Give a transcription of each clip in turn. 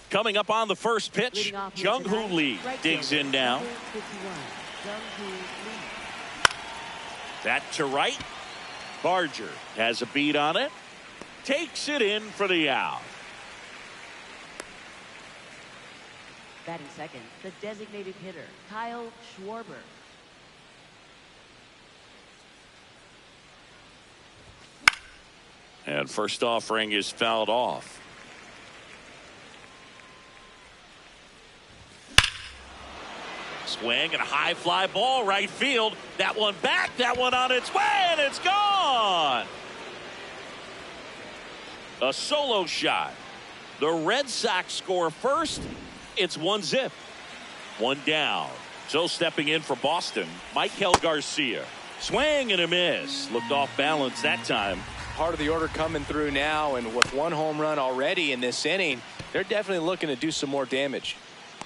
Coming up on the first pitch, Jung-Hoo Lee digs in now. That to right. Barger has a beat on it. Takes it in for the out. Batting second, the designated hitter, Kyle Schwarber. And first offering is fouled off. Swing and a high fly ball right field. That one back, that one on its way, and it's gone. A solo shot. The Red Sox score first. It's 1-0. One down. So stepping in for Boston, Maikel Garcia. Swing and a miss. Looked off balance that time. Part of the order coming through now, and with one home run already in this inning, they're definitely looking to do some more damage.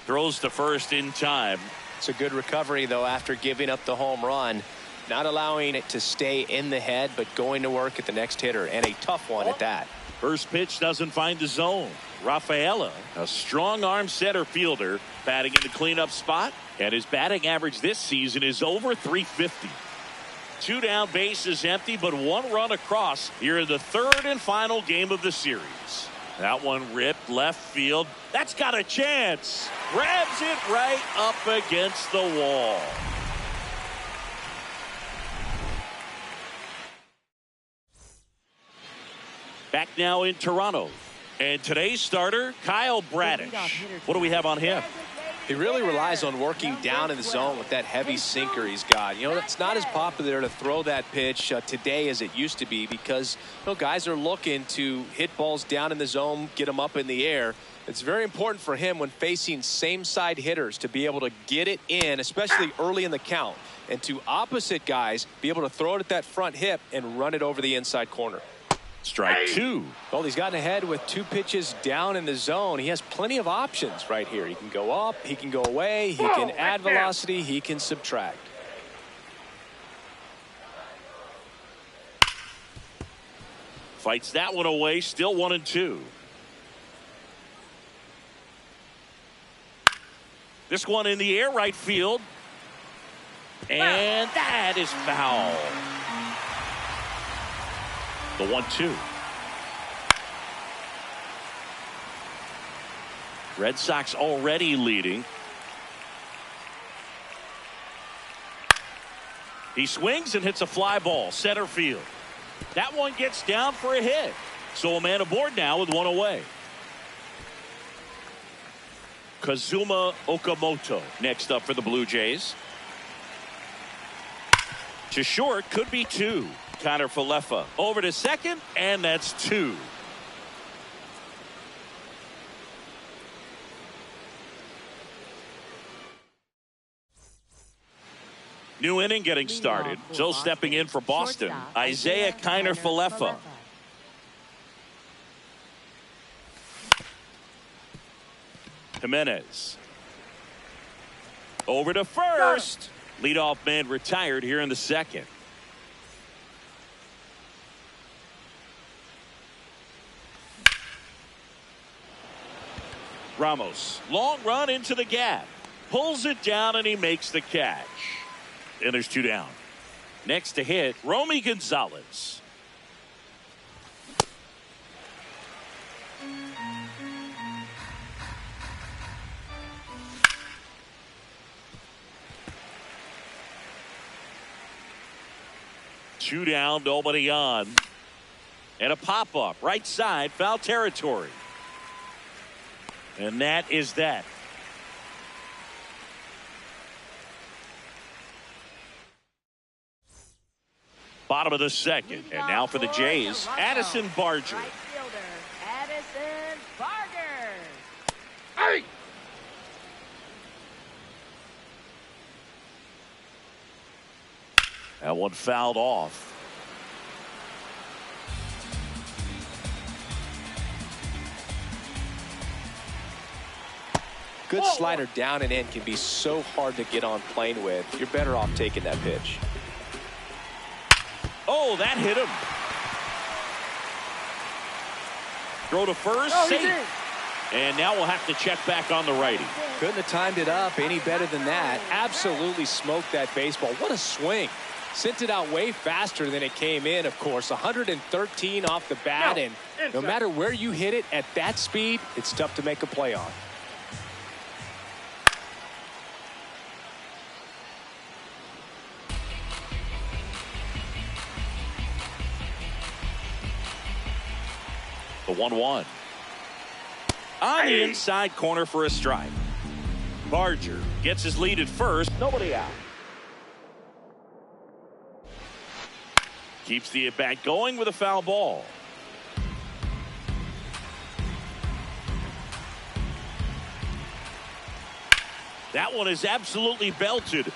Throws to first in time. It's a good recovery, though, after giving up the home run. Not allowing it to stay in the head, but going to work at the next hitter, and a tough one at that. First pitch doesn't find the zone. Rafaela, a strong arm center fielder, batting in the cleanup spot, and his batting average this season is over .350. Two down, bases empty, but one run across here in the third and final game of the series. That one ripped left field. That's got a chance. Grabs it right up against the wall. Back now in Toronto. And today's starter, Kyle Bradish. What do we have on him? He really relies on working down in the zone with that heavy sinker he's got. You know, it's not as popular to throw that pitch today as it used to be because, you know, guys are looking to hit balls down in the zone, get them up in the air. It's very important for him when facing same side hitters to be able to get it in, especially early in the count, and to opposite guys be able to throw it at that front hip and run it over the inside corner. Strike two. Well, he's gotten ahead with two pitches down in the zone. He has plenty of options right here. He can go up, he can go away, he can add velocity, he can subtract. Fights that one away, still 1-2. This one in the air, right field. And that is foul. The 1-2. Red Sox already leading. He swings and hits a fly ball center field. That one gets down for a hit. So a man aboard now with one away. Kazuma Okamoto next up for the Blue Jays. To short, could be two. Connor Falefa over to second, and that's two. New inning getting started. So stepping in for Boston, Isaiah Kiner Falefa. Jimenez over to first. Leadoff man retired here in the second. Ramos, long run into the gap, pulls it down, and he makes the catch. And there's two down. Next to hit, Romy Gonzalez. Two down, nobody on. And a pop-up, right side, foul territory. And that is that. Bottom of the second. And now for the Jays, Addison Barger. Right fielder, Addison Barger. Hey! That one fouled off. Good slider down and in can be so hard to get on plane with. You're better off taking that pitch. Oh, that hit him. Throw to first, safe. And now we'll have to check back on the righty. Couldn't have timed it up any better than that. Absolutely smoked that baseball. What a swing. Sent it out way faster than it came in, of course. 113 off the bat, and no matter where you hit it at that speed, it's tough to make a play on. The 1-1. On the inside corner for a strike. Barger gets his lead at first. Nobody out. Keeps the at-bat going with a foul ball. That one is absolutely belted.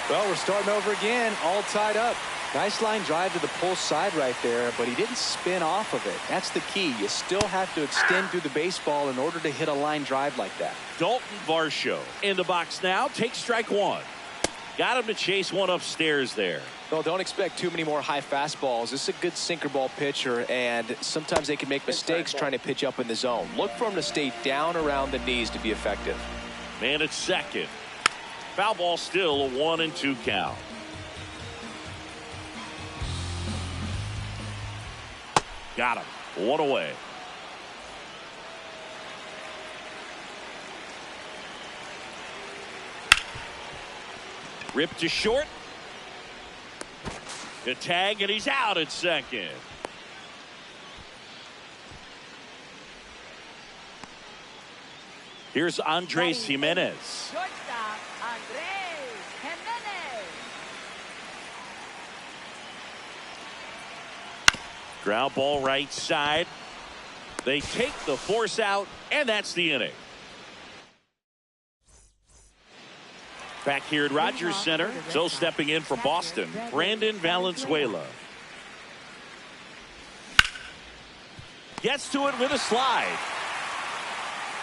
Well, we're starting over again, all tied up. Nice line drive to the pull side right there, but he didn't spin off of it. That's the key. You still have to extend through the baseball in order to hit a line drive like that. Dalton Varsho in the box now. Takes strike one. Got him to chase one upstairs there. Well, don't expect too many more high fastballs. This is a good sinker ball pitcher, and sometimes they can make mistakes trying to pitch up in the zone. Look for him to stay down around the knees to be effective. Man at second. Foul ball still, a 1-2 count. Got him. One away. Ripped to short. The tag, and he's out at second. Here's Andres Gimenez. Shortstop, Andres Gimenez. Ground ball right side. They take the force out, and that's the inning. Back here at Rogers Center, so stepping in for Boston, Brandon Valenzuela. Gets to it with a slide.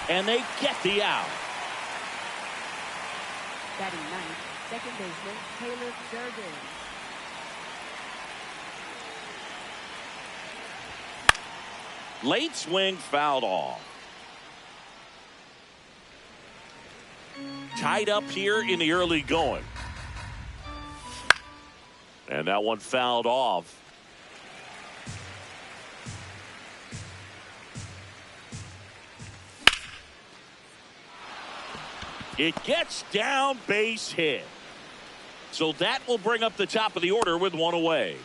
And they get the out. Batting ninth, second baseman Caleb Durden. Late swing fouled off. Tied up here in the early going. And that one fouled off. It gets down, base hit. So that will bring up the top of the order with one away.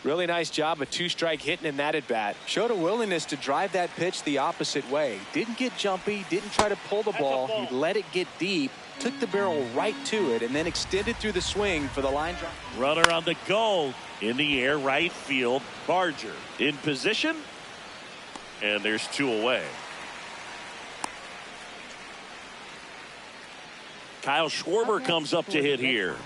Really nice job of two-strike hitting in that at-bat. Showed a willingness to drive that pitch the opposite way. Didn't get jumpy, didn't try to pull the ball. He let it get deep, took the barrel right to it, and then extended through the swing for the line drive. Runner on the goal. In the air, right field. Barger in position. And there's two away. Kyle Schwarber comes up to hit here.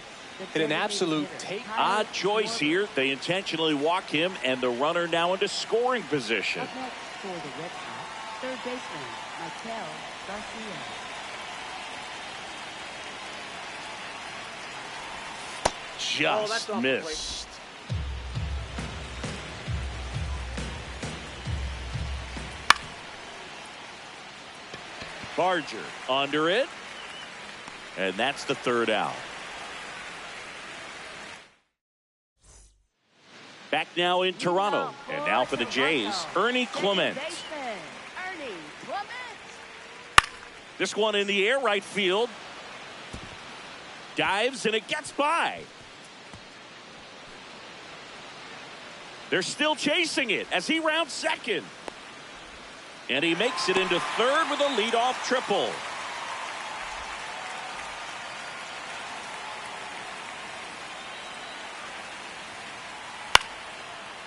Hit an absolute odd choice here. They intentionally walk him, and the runner now into scoring position. Up next for the Red Sox, third baseman Maikel Garcia. Just missed. Barger under it. And that's the third out. Back now in Toronto. And now for the Jays, Ernie Clement. This one in the air, right field. Dives, and it gets by. They're still chasing it as he rounds second. And he makes it into third with a leadoff triple.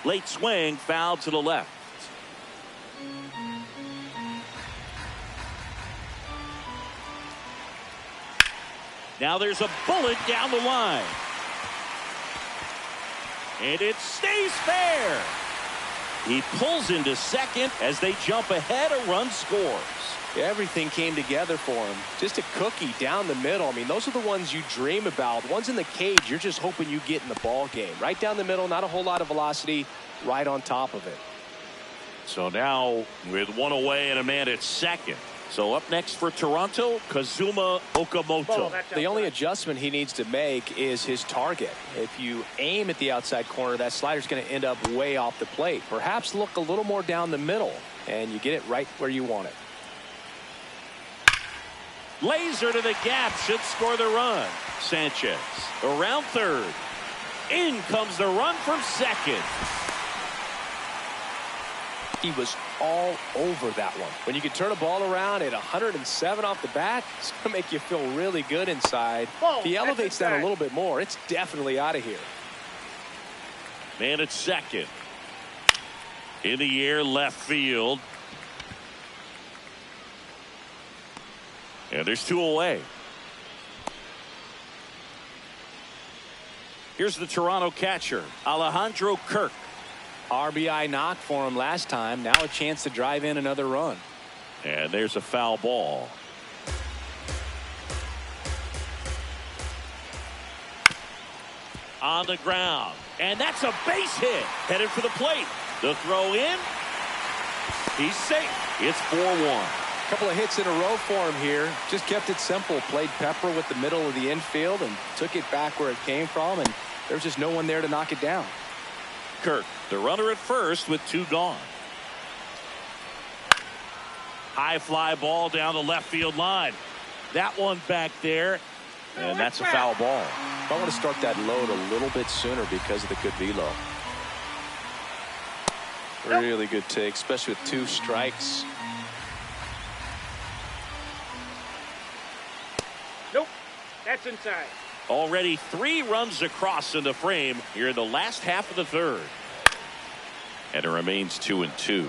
Late swing, foul to the left. Now there's a bullet down the line. And it stays fair. He pulls into second as they jump ahead. A run scores. Everything came together for him. Just a cookie down the middle. I mean, those are the ones you dream about. Ones in the cage, you're just hoping you get in the ball game. Right down the middle, not a whole lot of velocity, right on top of it. So now with one away and a man at second. So up next for Toronto, Kazuma Okamoto. The only adjustment he needs to make is his target. If you aim at the outside corner, that slider's going to end up way off the plate. Perhaps look a little more down the middle, and you get it right where you want it. Laser to the gap, should score the run. Sanchez around third. In comes the run from second. He was all over that one. When you can turn a ball around at 107 off the bat, it's going to make you feel really good inside. If he elevates that a little bit more, it's definitely out of here. Man at second. In the air, left field. And there's two away. Here's the Toronto catcher, Alejandro Kirk. RBI knock for him last time. Now a chance to drive in another run. And there's a foul ball. On the ground. And that's a base hit. Headed for the plate. The throw in. He's safe. It's 4-1. Couple of hits in a row for him here. Just kept it simple. Played pepper with the middle of the infield and took it back where it came from. And there's just no one there to knock it down. Kirk, the runner at first with two gone. High fly ball down the left field line. That one back there. And that's a foul ball. I want to start that load a little bit sooner because of the good velo. Really good take, especially with two strikes. Nope, that's inside. Already 3 runs across in the frame here in the last half of the third. And it remains 2-2.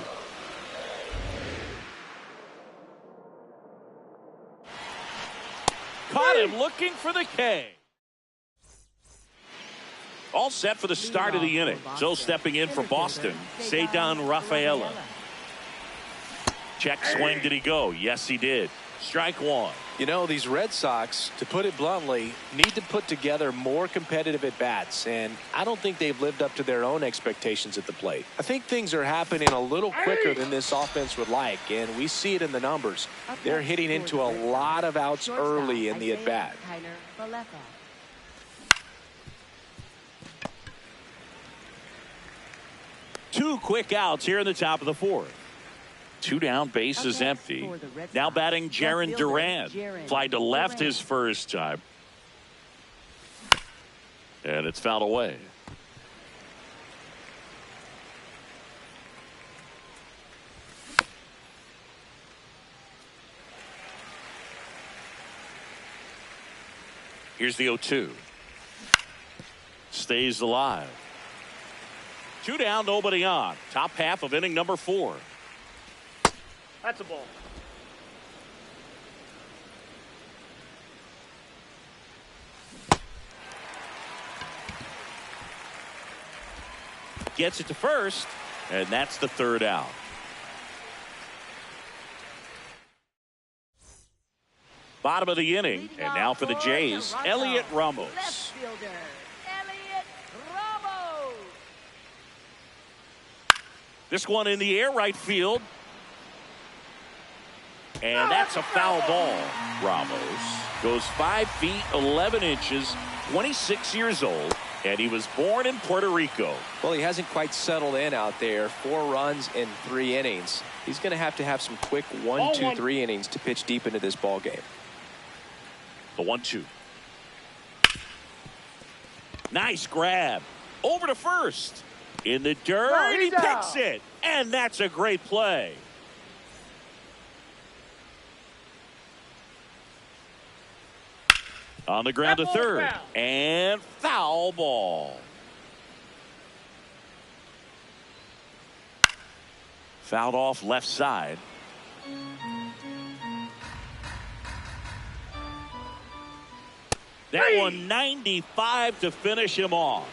Caught him looking for the K. All set for the start of the inning. So stepping in for Boston, Ceddanne Rafaela. Check swing. Did he go? Yes, he did. Strike one. You know, these Red Sox, to put it bluntly, need to put together more competitive at-bats, and I don't think they've lived up to their own expectations at the plate. I think things are happening a little quicker than this offense would like, and we see it in the numbers. They're hitting into a lot of outs early in the at-bat. 2 quick outs here in the top of the fourth. 2 down, base is empty. Now batting Jarren Duran. Fly to left his first time. And it's fouled away. Here's the 0-2. Stays alive. 2 down, nobody on. Top half of inning number 4. That's a ball. Gets it to first, and that's the 3rd out. Bottom of the inning, and now for the Jays, Elliot Ramos. Left fielder, Elliot Ramos. This one in the air, right field. And that's a foul ball. Ramos goes 5 feet 11 inches, 26 years old, and he was born in Puerto Rico. Well, he hasn't quite settled in out there. 4 runs in 3 innings. He's going to have some quick 1, 2, 3 innings to pitch deep into this ball game. The 1-2. Nice grab. Over to first. In the dirt, he picks it. And that's a great play. On the ground to third. And foul ball. Fouled off left side. That one 95 to finish him off.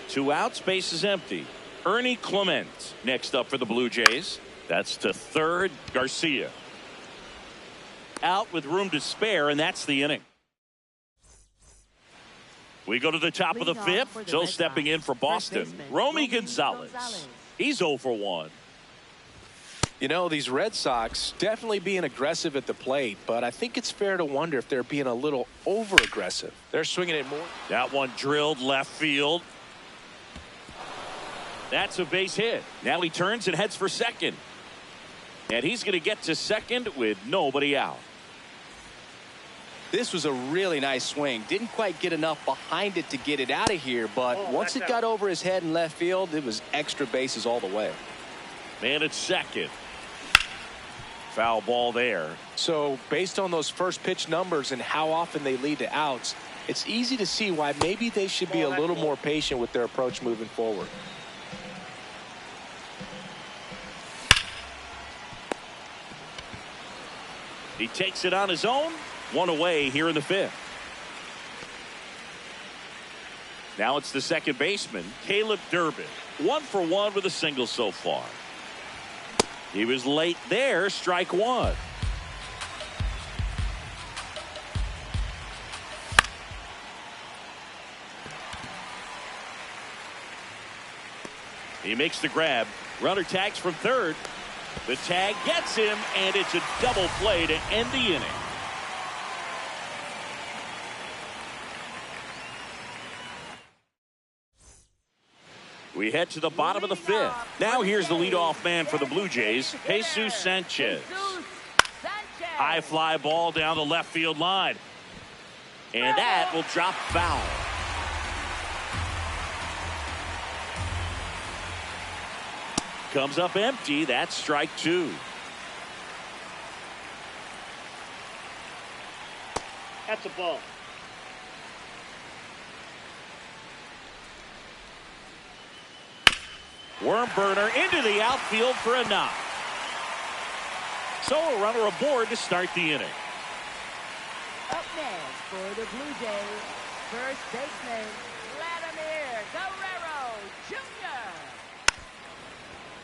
2 outs, base is empty. Ernie Clement next up for the Blue Jays. That's to third. Garcia out with room to spare, and that's the inning. We go to the top of the fifth. So stepping in for Boston, Romy Gonzalez. He's 0 for 1. You know, these Red Sox definitely being aggressive at the plate, but I think it's fair to wonder if they're being a little over-aggressive. They're swinging it more. That one drilled left field. That's a base hit. Now he turns and heads for second. And he's going to get to second with nobody out. This was a really nice swing. Didn't quite get enough behind it to get it out of here, but once it got over his head in left field, it was extra bases all the way. Man at second. Foul ball there. So based on those first pitch numbers and how often they lead to outs, it's easy to see why maybe they should be a little more patient with their approach moving forward. He takes it on his own. One away here in the fifth. Now it's the second baseman, Caleb Durbin. 1 for 1 with a single so far. He was late there. Strike one. He makes the grab. Runner tags from third. The tag gets him, and it's a double play to end the inning. We head to the bottom of the fifth. Now here's the leadoff man for the Blue Jays, Jesus Sanchez. High fly ball down the left field line. And that will drop foul. Comes up empty. That's strike two. That's a ball. Worm burner into the outfield for a knock. So a runner aboard to start the inning. Up next for the Blue Jays, first baseman Vladimir Guerrero Jr.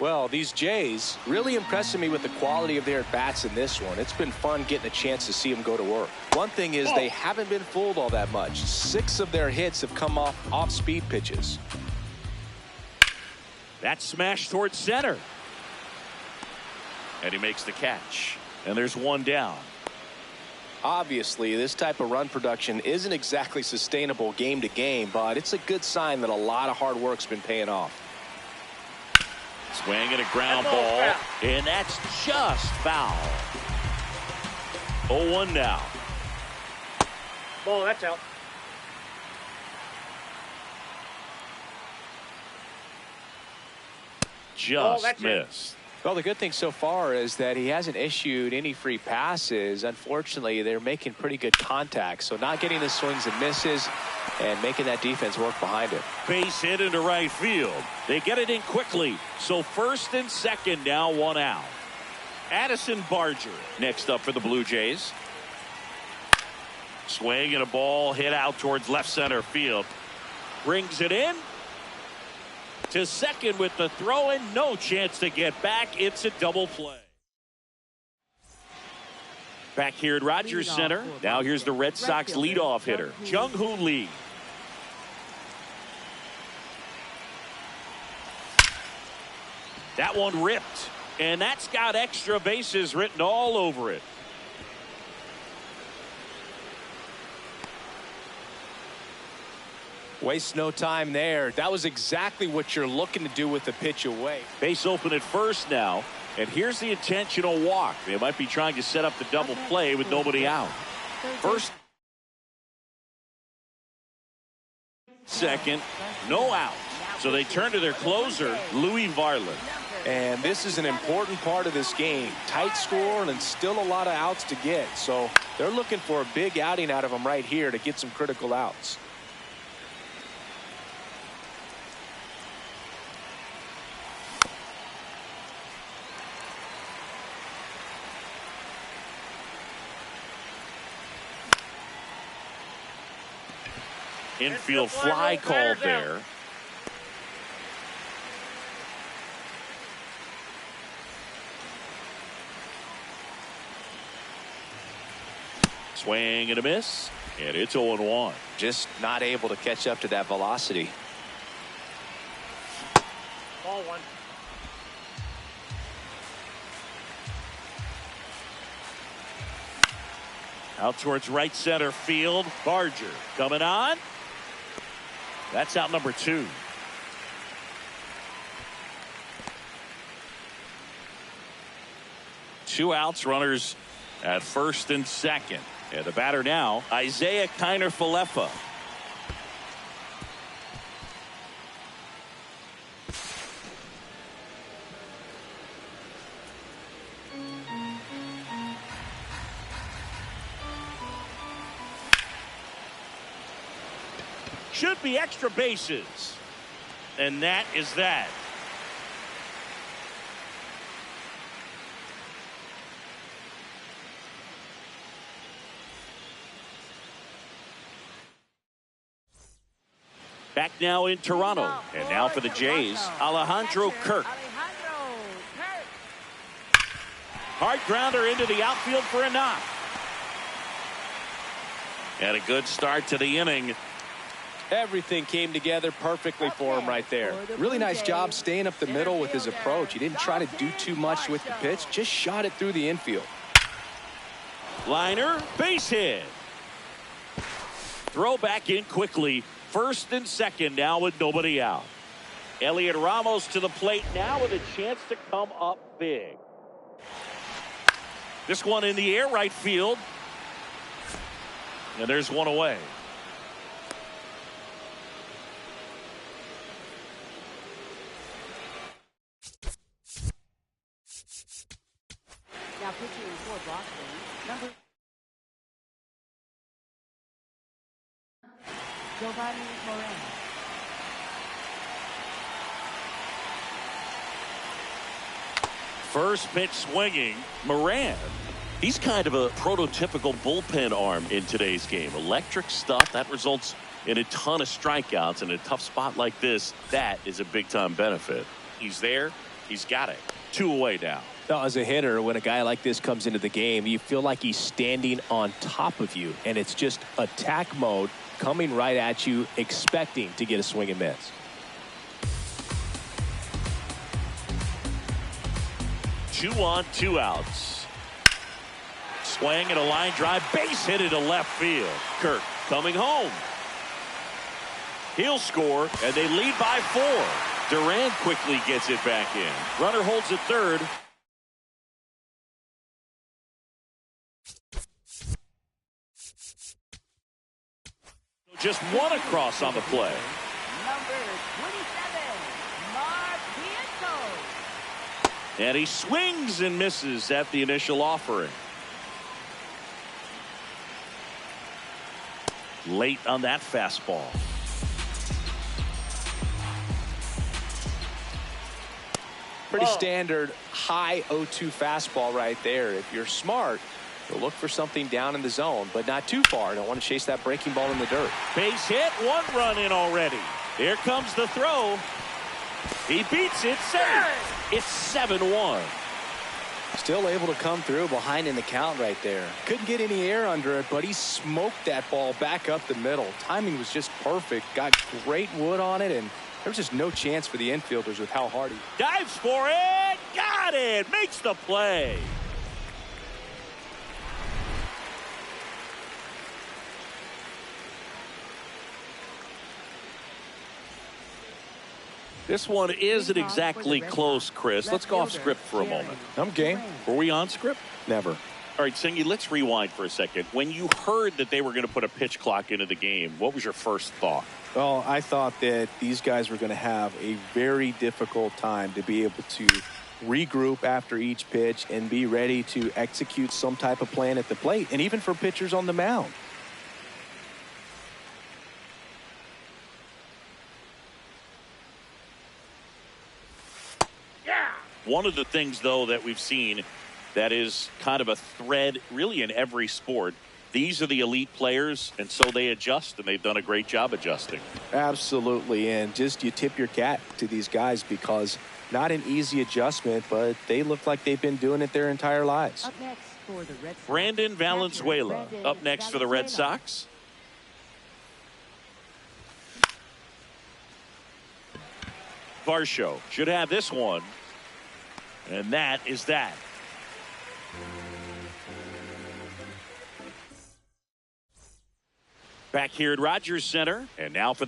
Well, these Jays really impressing me with the quality of their at-bats in this one. It's been fun getting a chance to see them go to work. One thing is they haven't been fooled all that much. 6 of their hits have come off speed pitches. That smash towards center. And he makes the catch. And there's one down. Obviously, this type of run production isn't exactly sustainable game to game, but it's a good sign that a lot of hard work's been paying off. Swing and a ground ball. And that's just foul. 0-1 now. Ball, that's out. Just missed. Well, the good thing so far is that he hasn't issued any free passes. Unfortunately, they're making pretty good contact, so not getting the swings and misses and making that defense work behind it. Base hit into right field. They get it in quickly. So first and second now, 1 out. Addison Barger next up for the Blue Jays. Swing and a ball hit out towards left center field. Brings it in to second with the throw and no chance to get back. It's a double play. Back here at Rogers Center. Now here's the Red Sox leadoff hitter, Jung-Hoo Lee. That one ripped, and that's got extra bases written all over it. Waste no time there. That was exactly what you're looking to do with the pitch away. Base open at first now. And here's the intentional walk. They might be trying to set up the double play with nobody out. First, second, no out. So they turn to their closer, Louis Varland. And this is an important part of this game. Tight score and still a lot of outs to get. So they're looking for a big outing out of him right here to get some critical outs. Infield fly called there. Swing and a miss, and it's 0-1. Just not able to catch up to that velocity. Ball one. Out towards right center field. Barger coming on. That's out number 2. Two outs, runners at first and second. And the batter now, Isaiah Kiner-Falefa. Should be extra bases. And that is that. Back now in Toronto. And now for the Jays, Alejandro Kirk. Hard grounder into the outfield for a knock. And a good start to the inning. Everything came together perfectly for him right there. Really nice job staying up the middle with his approach. He didn't try to do too much with the pitch, just shot it through the infield. Liner, base hit. Throw back in quickly. First and second now with nobody out. Elliot Ramos to the plate now with a chance to come up big. This one in the air, right field. And there's one away. Now pitching for Boston, number Giovanni Moran. First pitch swinging. Moran. He's kind of a prototypical bullpen arm in today's game. Electric stuff that results in a ton of strikeouts in a tough spot like this. That is a big time benefit. He's there. He's got it. 2 away now. Now, as a hitter, when a guy like this comes into the game, you feel like he's standing on top of you, and it's just attack mode coming right at you, expecting to get a swing and miss. Two on, 2 outs. Swing and a line drive, base hit into left field. Kirk coming home. He'll score, and they lead by 4. Duran quickly gets it back in. Runner holds at third. Just one across on the play. Number 27, Mark Bianco. And he swings and misses at the initial offering. Late on that fastball. Pretty standard high 0-2 fastball right there. If you're smart, you'll look for something down in the zone, but not too far. Don't want to chase that breaking ball in the dirt. Base hit, 1 run in already. Here comes the throw. He beats it, safe. It's 7-1. Still able to come through behind in the count right there. Couldn't get any air under it, but he smoked that ball back up the middle. Timing was just perfect. Got great wood on it, and there was just no chance for the infielders with how hard he Dives for it. Got it. Makes the play. This one isn't exactly close, Chris. Let's go off script for a moment. I'm game. Were we on script? Never. All right, Singy, let's rewind for a second. When you heard that they were going to put a pitch clock into the game, what was your first thought? Well, I thought that these guys were going to have a very difficult time to be able to regroup after each pitch and be ready to execute some type of plan at the plate, and even for pitchers on the mound. One of the things, though, that we've seen that is kind of a thread really in every sport, these are the elite players, and so they adjust, and they've done a great job adjusting. Absolutely, and just you tip your cap to these guys because not an easy adjustment, but they look like they've been doing it their entire lives. Up next, For the Red Sox, Brandon Valenzuela Brandon up next for the Red Valenzuela. Sox. Varsho should have this one. And that is that. Back here at Rogers Center. And now for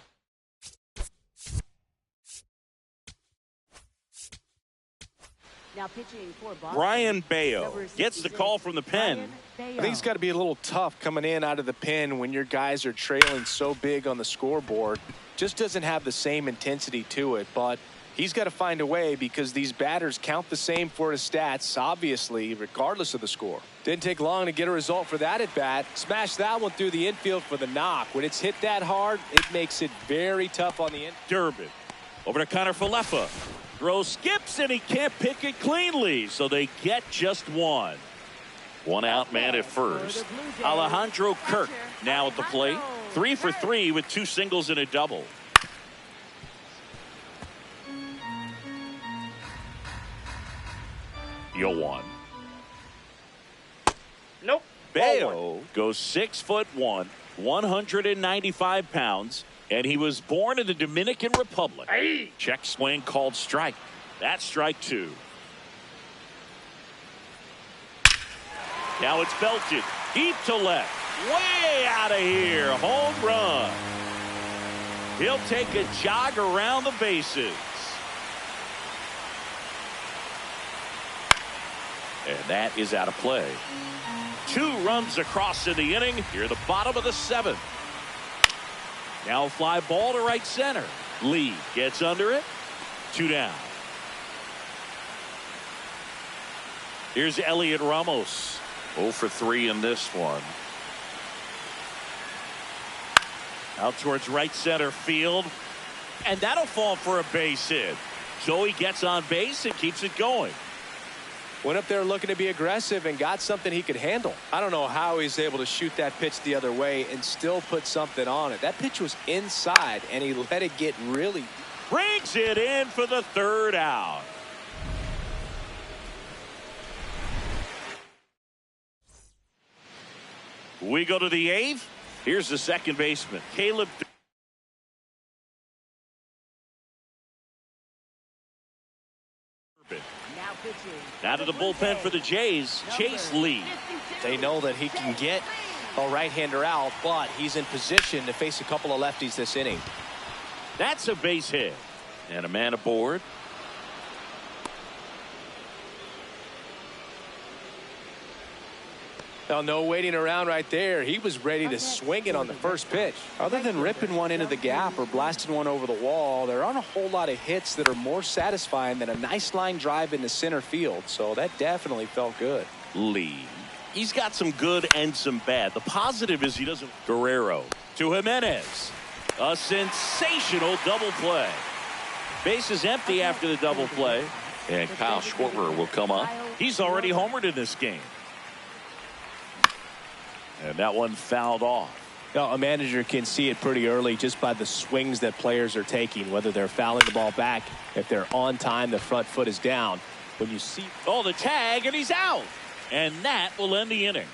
Now pitching for Boston, Brian Bayo number gets the 66, call from the pen. Brian Bayo. I think it's got to be a little tough coming in out of the pen when your guys are trailing so big on the scoreboard. Just doesn't have the same intensity to it, but he's got to find a way because these batters count the same for his stats, obviously, regardless of the score. Didn't take long to get a result for that at bat. Smash that one through the infield for the knock. When it's hit that hard, it makes it very tough on the in. Durbin over to Connor Falefa. Throw skips and he can't pick it cleanly, so they get just one. One out man at first. Alejandro Kirk now at the plate. 3 for 3 with 2 singles and a double. Yoan. Nope. Bayo goes 6'1", 195 pounds, and he was born in the Dominican Republic. Aye. Check swing called strike. That's strike 2. Now it's belted deep to left, way out of here. Home run. He'll take a jog around the bases. And that is out of play. 2 runs across in the inning. Here the bottom of the 7th. Now a fly ball to right center. Lee gets under it. 2 down. Here's Elliot Ramos. 0 for 3 in this one. Out towards right center field. And that'll fall for a base hit. So he gets on base and keeps it going. Went up there looking to be aggressive and got something he could handle. I don't know how he's able to shoot that pitch the other way and still put something on it. That pitch was inside and he let it get really. Brings it in for the 3rd out. We go to the 8th. Here's the second baseman, Caleb. Now pitching. Out of the bullpen for the Jays, Chase Lee. They know that he can get a right-hander out, but he's in position to face a couple of lefties this inning. That's a base hit. And a man aboard. Now, no waiting around right there. He was ready to swing it on the first pitch. Other than ripping one into the gap or blasting one over the wall, there aren't a whole lot of hits that are more satisfying than a nice line drive into center field. So that definitely felt good. Lee. He's got some good and some bad. The positive is he doesn't. Guerrero to Jimenez. A sensational double play. Base is empty after the double play. And Kyle Schwarber will come up. He's already homered in this game. And that one fouled off. Now, a manager can see it pretty early just by the swings that players are taking, whether they're fouling the ball back, if they're on time, the front foot is down. When you see. Oh, the tag, and he's out. And that will end the inning.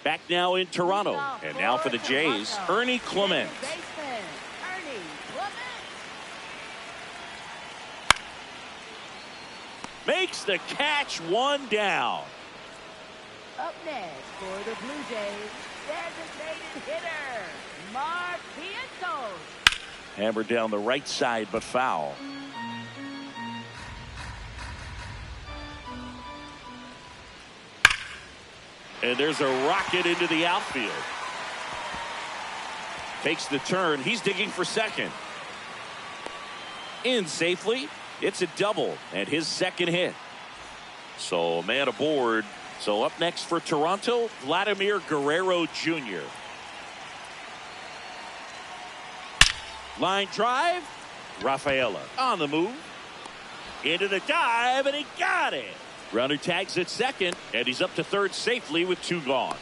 Back now in Toronto. And now for the Jays, Ernie Clement. Makes the catch, 1 down. Up next for the Blue Jays, designated hitter, Mark Vientos. Hammered down the right side, but foul. And there's a rocket into the outfield. Takes the turn. He's digging for second. In safely. It's a double and his second hit. So man aboard. So up next for Toronto, Vladimir Guerrero Jr. Line drive. Rafaela on the move. Into the dive, and he got it. Runner tags at second, and he's up to third safely with 2 gone.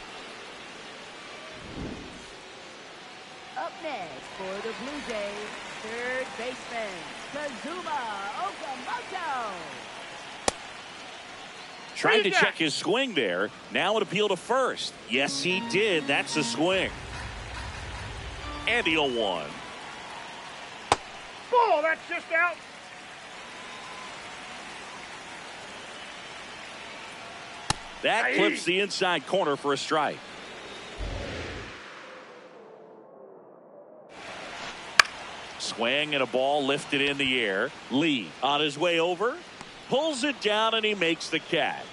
Up next for the Blue Jays, third baseman, Kazuma Okamoto. Tried to check his swing there. Now an appeal to first. Yes, he did. That's a swing. And the 0-1. Ball, that's just out. That clips the inside corner for a strike. Swing and a ball lifted in the air. Lee on his way over. Pulls it down and he makes the catch.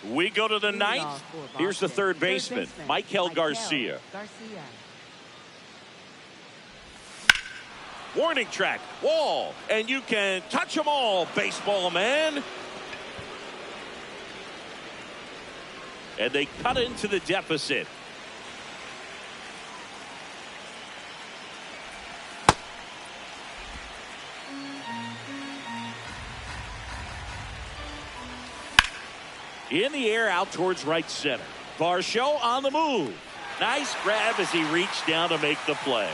We go to the ninth. Here's the third baseman, Michael Garcia. Warning track, wall, and you can touch them all, baseball man. And they cut into the deficit. In the air out towards right center. Varsho on the move. Nice grab as he reached down to make the play.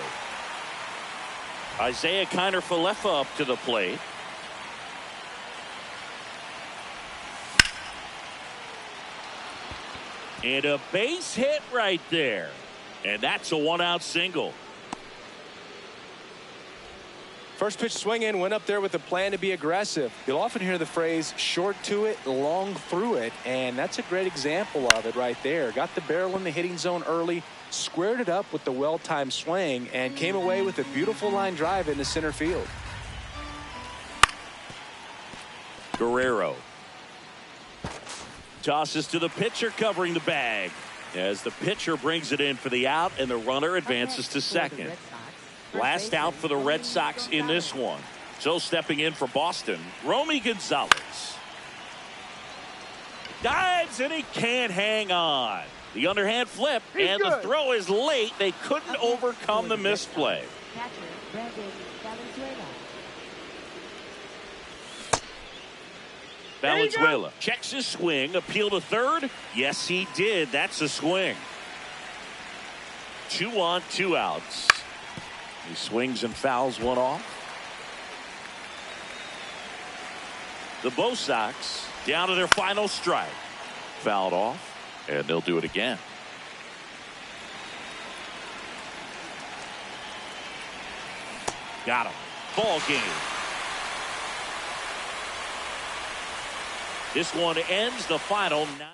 Isaiah Kiner-Falefa up to the plate. And a base hit right there. And that's a one-out single. First pitch swing in, went up there with a plan to be aggressive. You'll often hear the phrase short to it, long through it, and that's a great example of it right there. Got the barrel in the hitting zone early, squared it up with the well-timed swing, and came away with a beautiful line drive into center field. Guerrero tosses to the pitcher covering the bag as the pitcher brings it in for the out and the runner advances to second. Last out for the Red Sox in this one. So stepping in for Boston, Romy Gonzalez. Dives and he can't hang on. The underhand flip and the throw is late. They couldn't overcome the misplay. Valenzuela checks his swing. Appeal to third. Yes, he did. That's a swing. 2 on, 2 outs. He swings and fouls one off. The Bo Sox down to their final strike. Fouled off, and they'll do it again. Got him. Ball game. This one ends the final 9.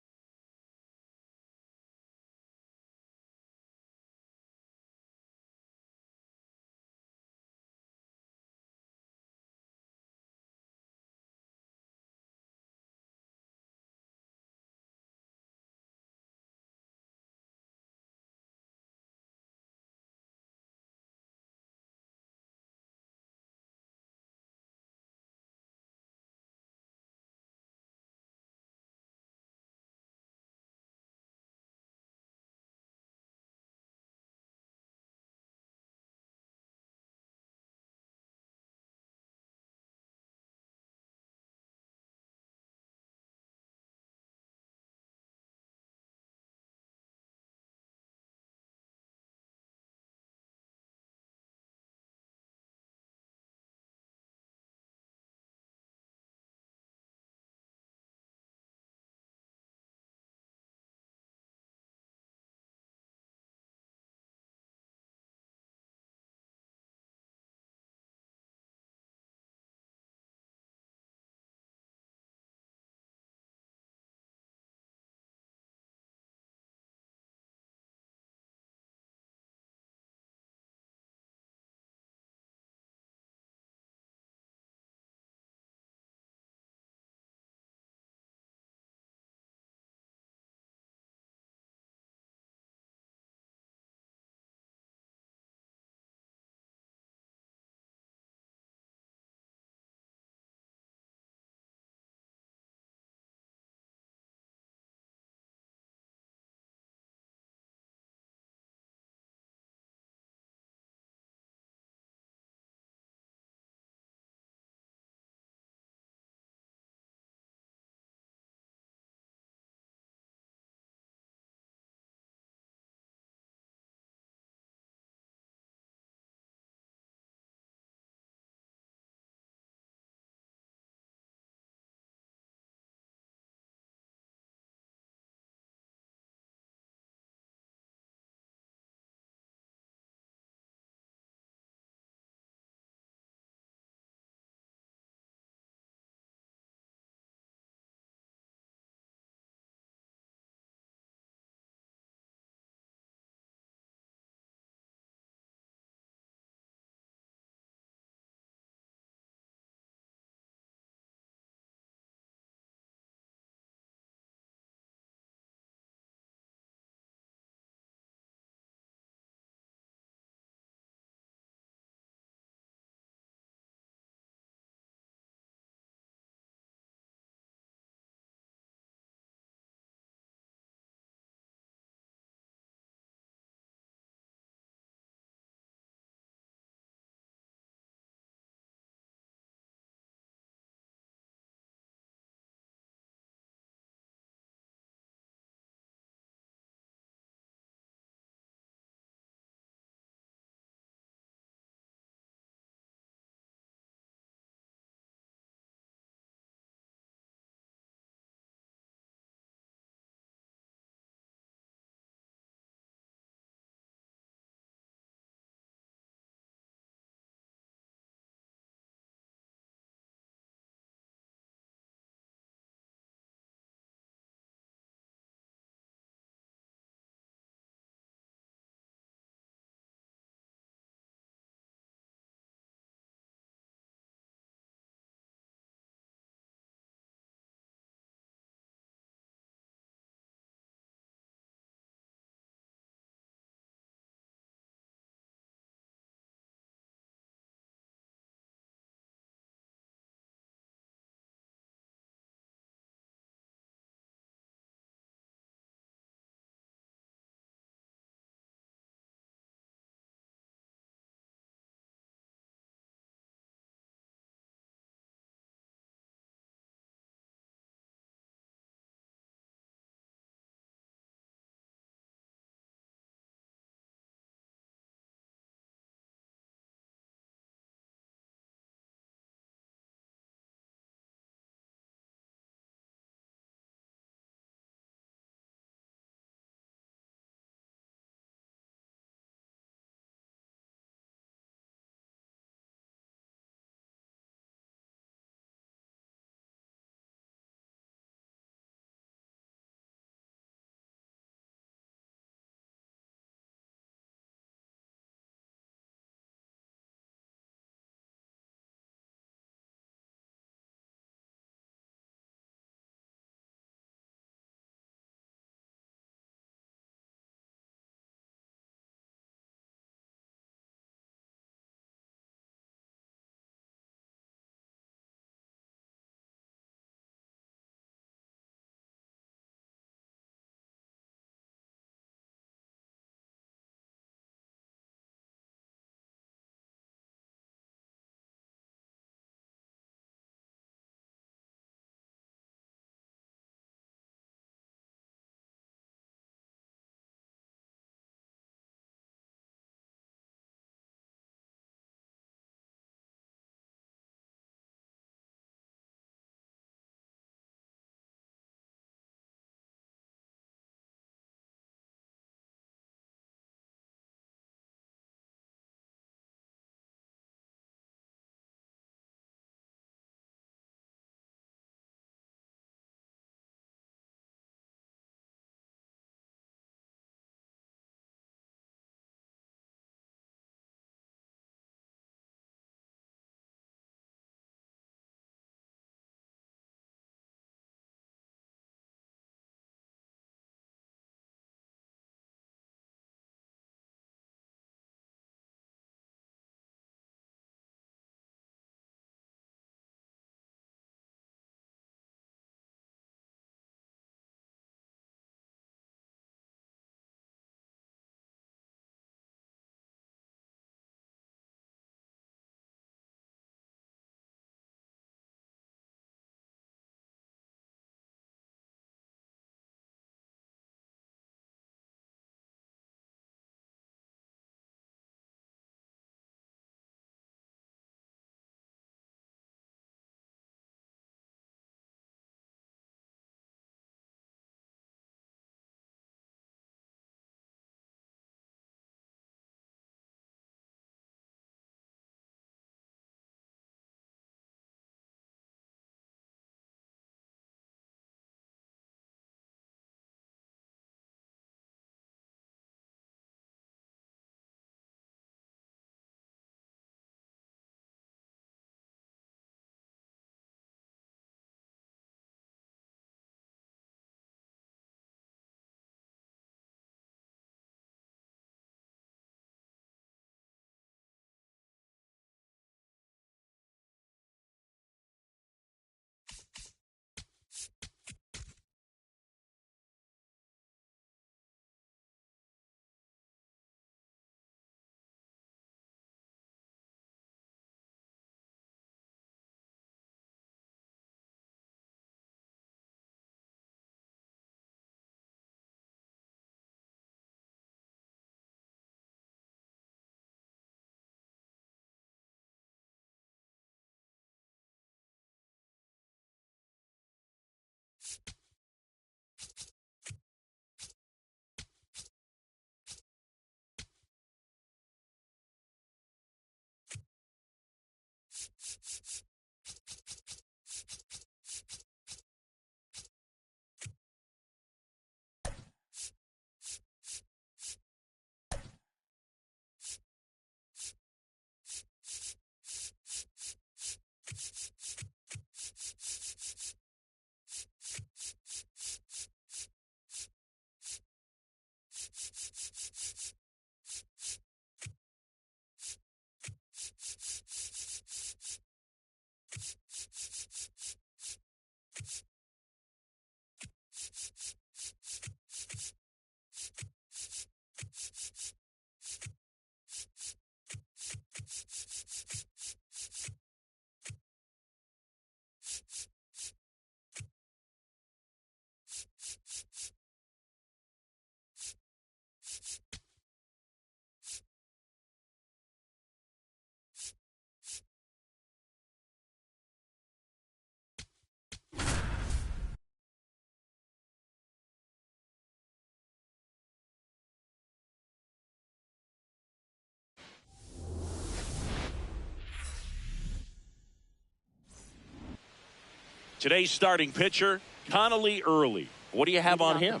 Today's starting pitcher, Connolly Early. What do you have on him?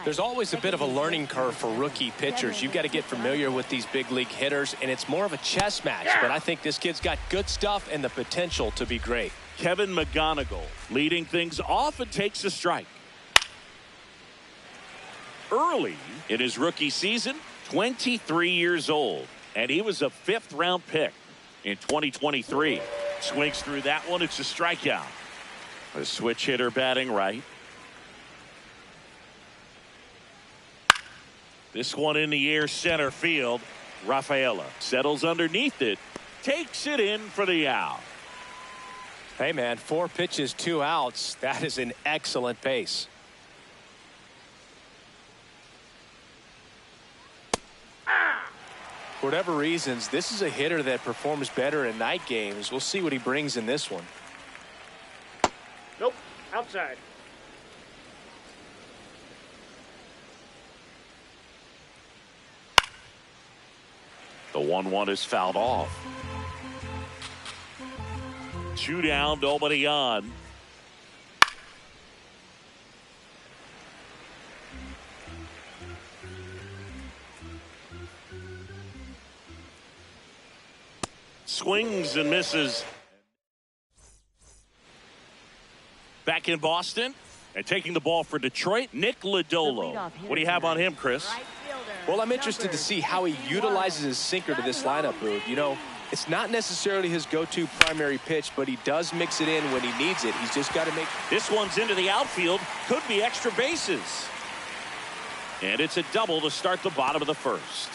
There's always a bit of a learning curve for rookie pitchers. You've got to get familiar with these big league hitters, and it's more of a chess match. But I think this kid's got good stuff and the potential to be great. Kevin McGonigal leading things off and takes a strike. Early in his rookie season, 23 years old, and he was a fifth-round pick in 2023. Swings through that one. It's a strikeout. A switch hitter batting right. This one in the air center field. Rafaela settles underneath it. Takes it in for the out. Hey, man, 4 pitches, 2 outs. That is an excellent pace. For whatever reasons, this is a hitter that performs better in night games. We'll see what he brings in this one. Nope, outside. The 1-1 is fouled off. 2 down, nobody on. Swings and misses. Back in Boston and taking the ball for Detroit, Nick Lodolo. What do you have on him, Chris? Well, I'm interested to see how he utilizes his sinker to this lineup, Boog. You know, it's not necessarily his go-to primary pitch, but he does mix it in when he needs it. He's just got to make... This one's into the outfield. Could be extra bases. And it's a double to start the bottom of the first.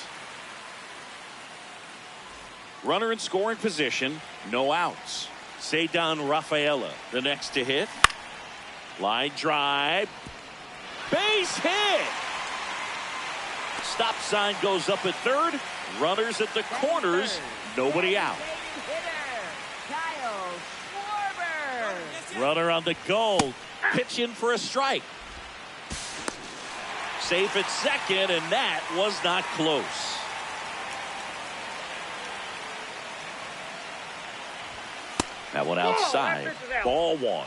Runner in scoring position, no outs. Ceddanne Rafaela, the next to hit. Line drive. Base hit! Stop sign goes up at third. Runners at the corners. Nobody out. Runner on the go. Pitch in for a strike. Safe at second, and that was not close. That one outside. Ball 1.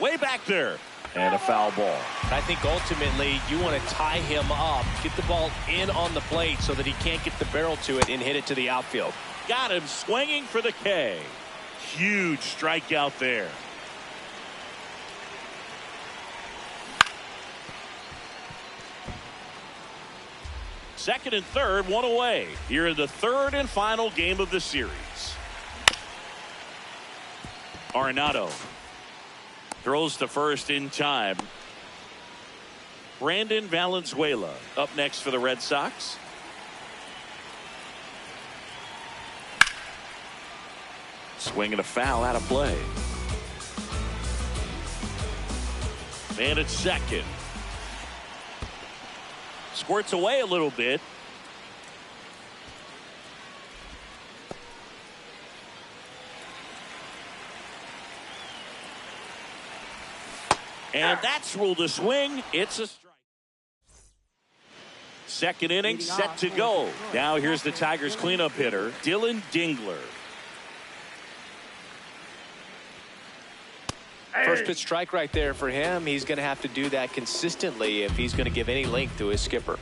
Way back there. And a foul ball. I think ultimately you want to tie him up, get the ball in on the plate so that he can't get the barrel to it and hit it to the outfield. Got him swinging for the K. Huge strikeout there. Second and third, one away. Here in the third and final game of the series. Arenado throws to first in time. Brandon Valenzuela up next for the Red Sox. Swing and a foul out of play. And it's second. Squirts away a little bit. And that's ruled a swing. It's a strike. Second inning set to go. Now here's the Tigers cleanup hitter, Dylan Dingler. First pitch strike right there for him. He's going to have to do that consistently if he's going to give any length to his skipper.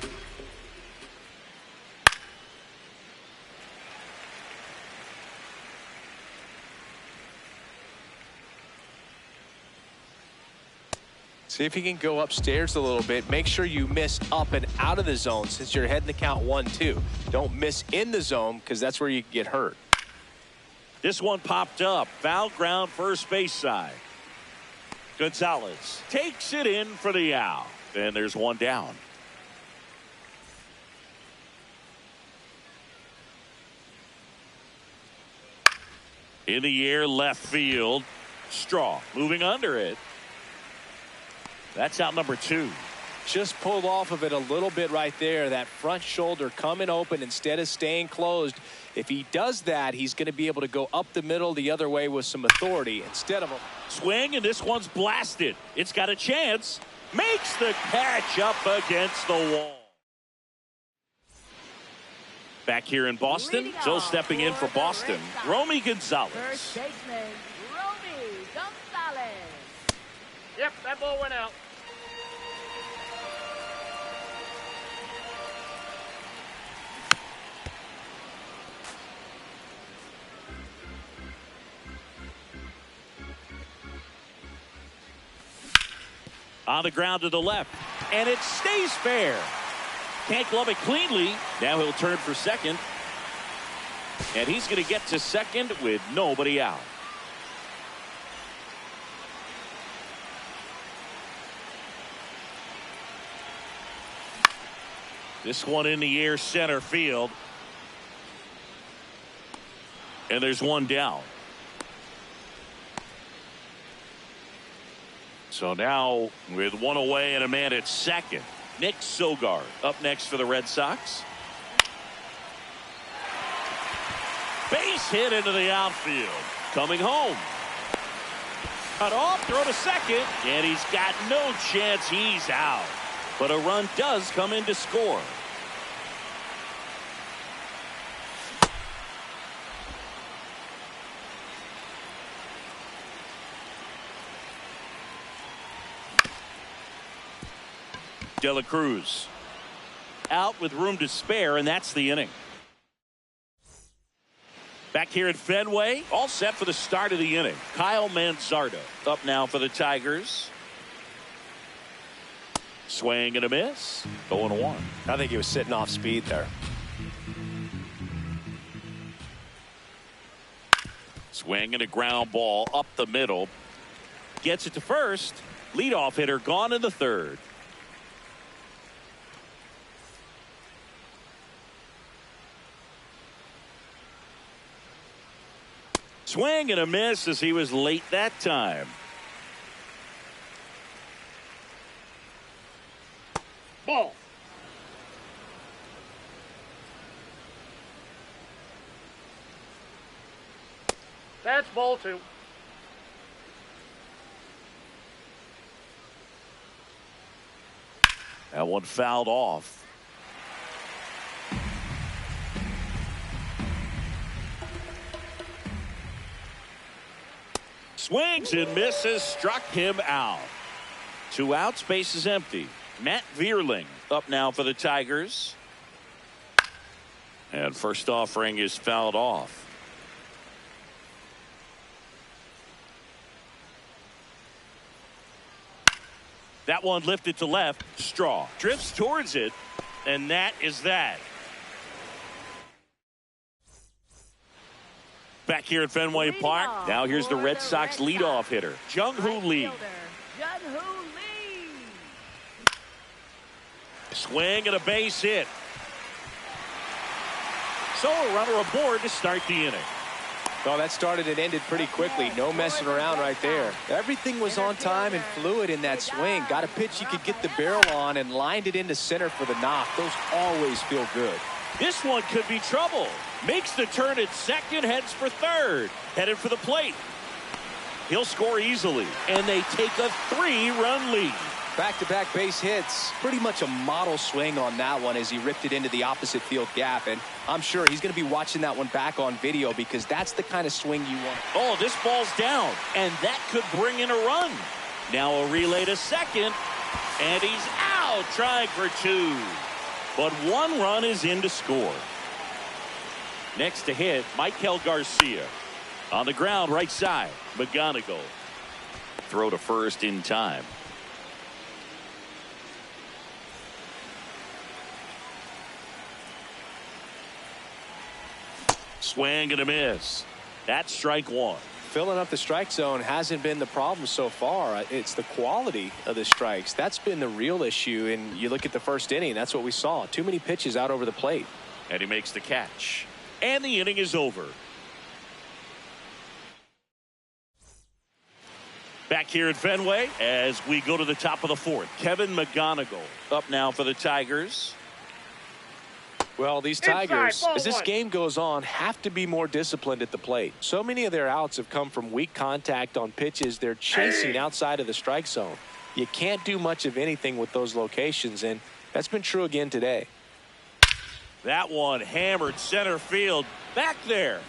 See if he can go upstairs a little bit. Make sure you miss up and out of the zone since you're heading the count 1-2. Don't miss in the zone because that's where you get hurt. This one popped up. Foul ground first base side. Gonzalez takes it in for the out. And there's one down. In the air left field. Straw moving under it. That's out number 2. Just pulled off of it a little bit right there. That front shoulder coming open instead of staying closed. If he does that, he's going to be able to go up the middle the other way with some authority instead of a swing, and this one's blasted. It's got a chance. Makes the catch up against the wall. Back here in Boston, so stepping in for Boston, Romy Gonzalez. First baseman, Romy Gonzalez. Yep, that ball went out. On the ground to the left, and it stays fair. Can't glove it cleanly. Now he'll turn for second, and he's going to get to second with nobody out. This one in the air center field, and there's one down. So now with one away and a man at second, Nick Sogard up next for the Red Sox. Base hit into the outfield. Coming home. Cut off, throw to second, and he's got no chance. He's out. But a run does come in to score. De La Cruz out with room to spare, and that's the inning. Back here at Fenway, all set for the start of the inning. Kyle Manzardo up now for the Tigers. Swing and a miss. 0-1. I think he was sitting off speed there. Swing and a ground ball up the middle. Gets it to first. Leadoff hitter gone in the third. Swing and a miss as he was late that time. Ball. That's ball 2. That one fouled off. Swings and misses, struck him out. 2 outs, base is empty. Matt Vierling up now for the Tigers. And first offering is fouled off. That one lifted to left. Straw drifts towards it, and that is that. Back here at Fenway Park, now here's the Red Sox leadoff hitter, Jung-Hoo Lee. Jung-Hoo Lee. Swing and a base hit. So a runner aboard to start the inning. Oh, that started and ended pretty quickly. No messing around right there. Everything was on time and fluid in that swing. Got a pitch you could get the barrel on and lined it into center for the knock. Those always feel good. This one could be trouble. Makes the turn at second, heads for third. Headed for the plate. he'll score easily, and they take a 3-run lead. Back-to-back base hits. Pretty much a model swing on that one as he ripped it into the opposite field gap. And I'm sure he's going to be watching that one back on video because that's the kind of swing you want. Oh, this ball's down, and that could bring in a run. Now a relay to second, and he's out trying for 2. But 1 run is in to score. Next to hit, Michael Garcia. On the ground, right side, McGonigal. Throw to first in time. Swing and a miss. That's strike 1. Filling up the strike zone hasn't been the problem so far. It's the quality of the strikes. That's been the real issue. And you look at the first inning, that's what we saw. Too many pitches out over the plate. And he makes the catch. And the inning is over. Back here at Fenway as we go to the top of the 4th. Kevin McGonigal up now for the Tigers. Well, these Tigers, as this game goes on, have to be more disciplined at the plate. So many of their outs have come from weak contact on pitches they're chasing outside of the strike zone. You can't do much of anything with those locations, and that's been true again today. That one hammered center field back there.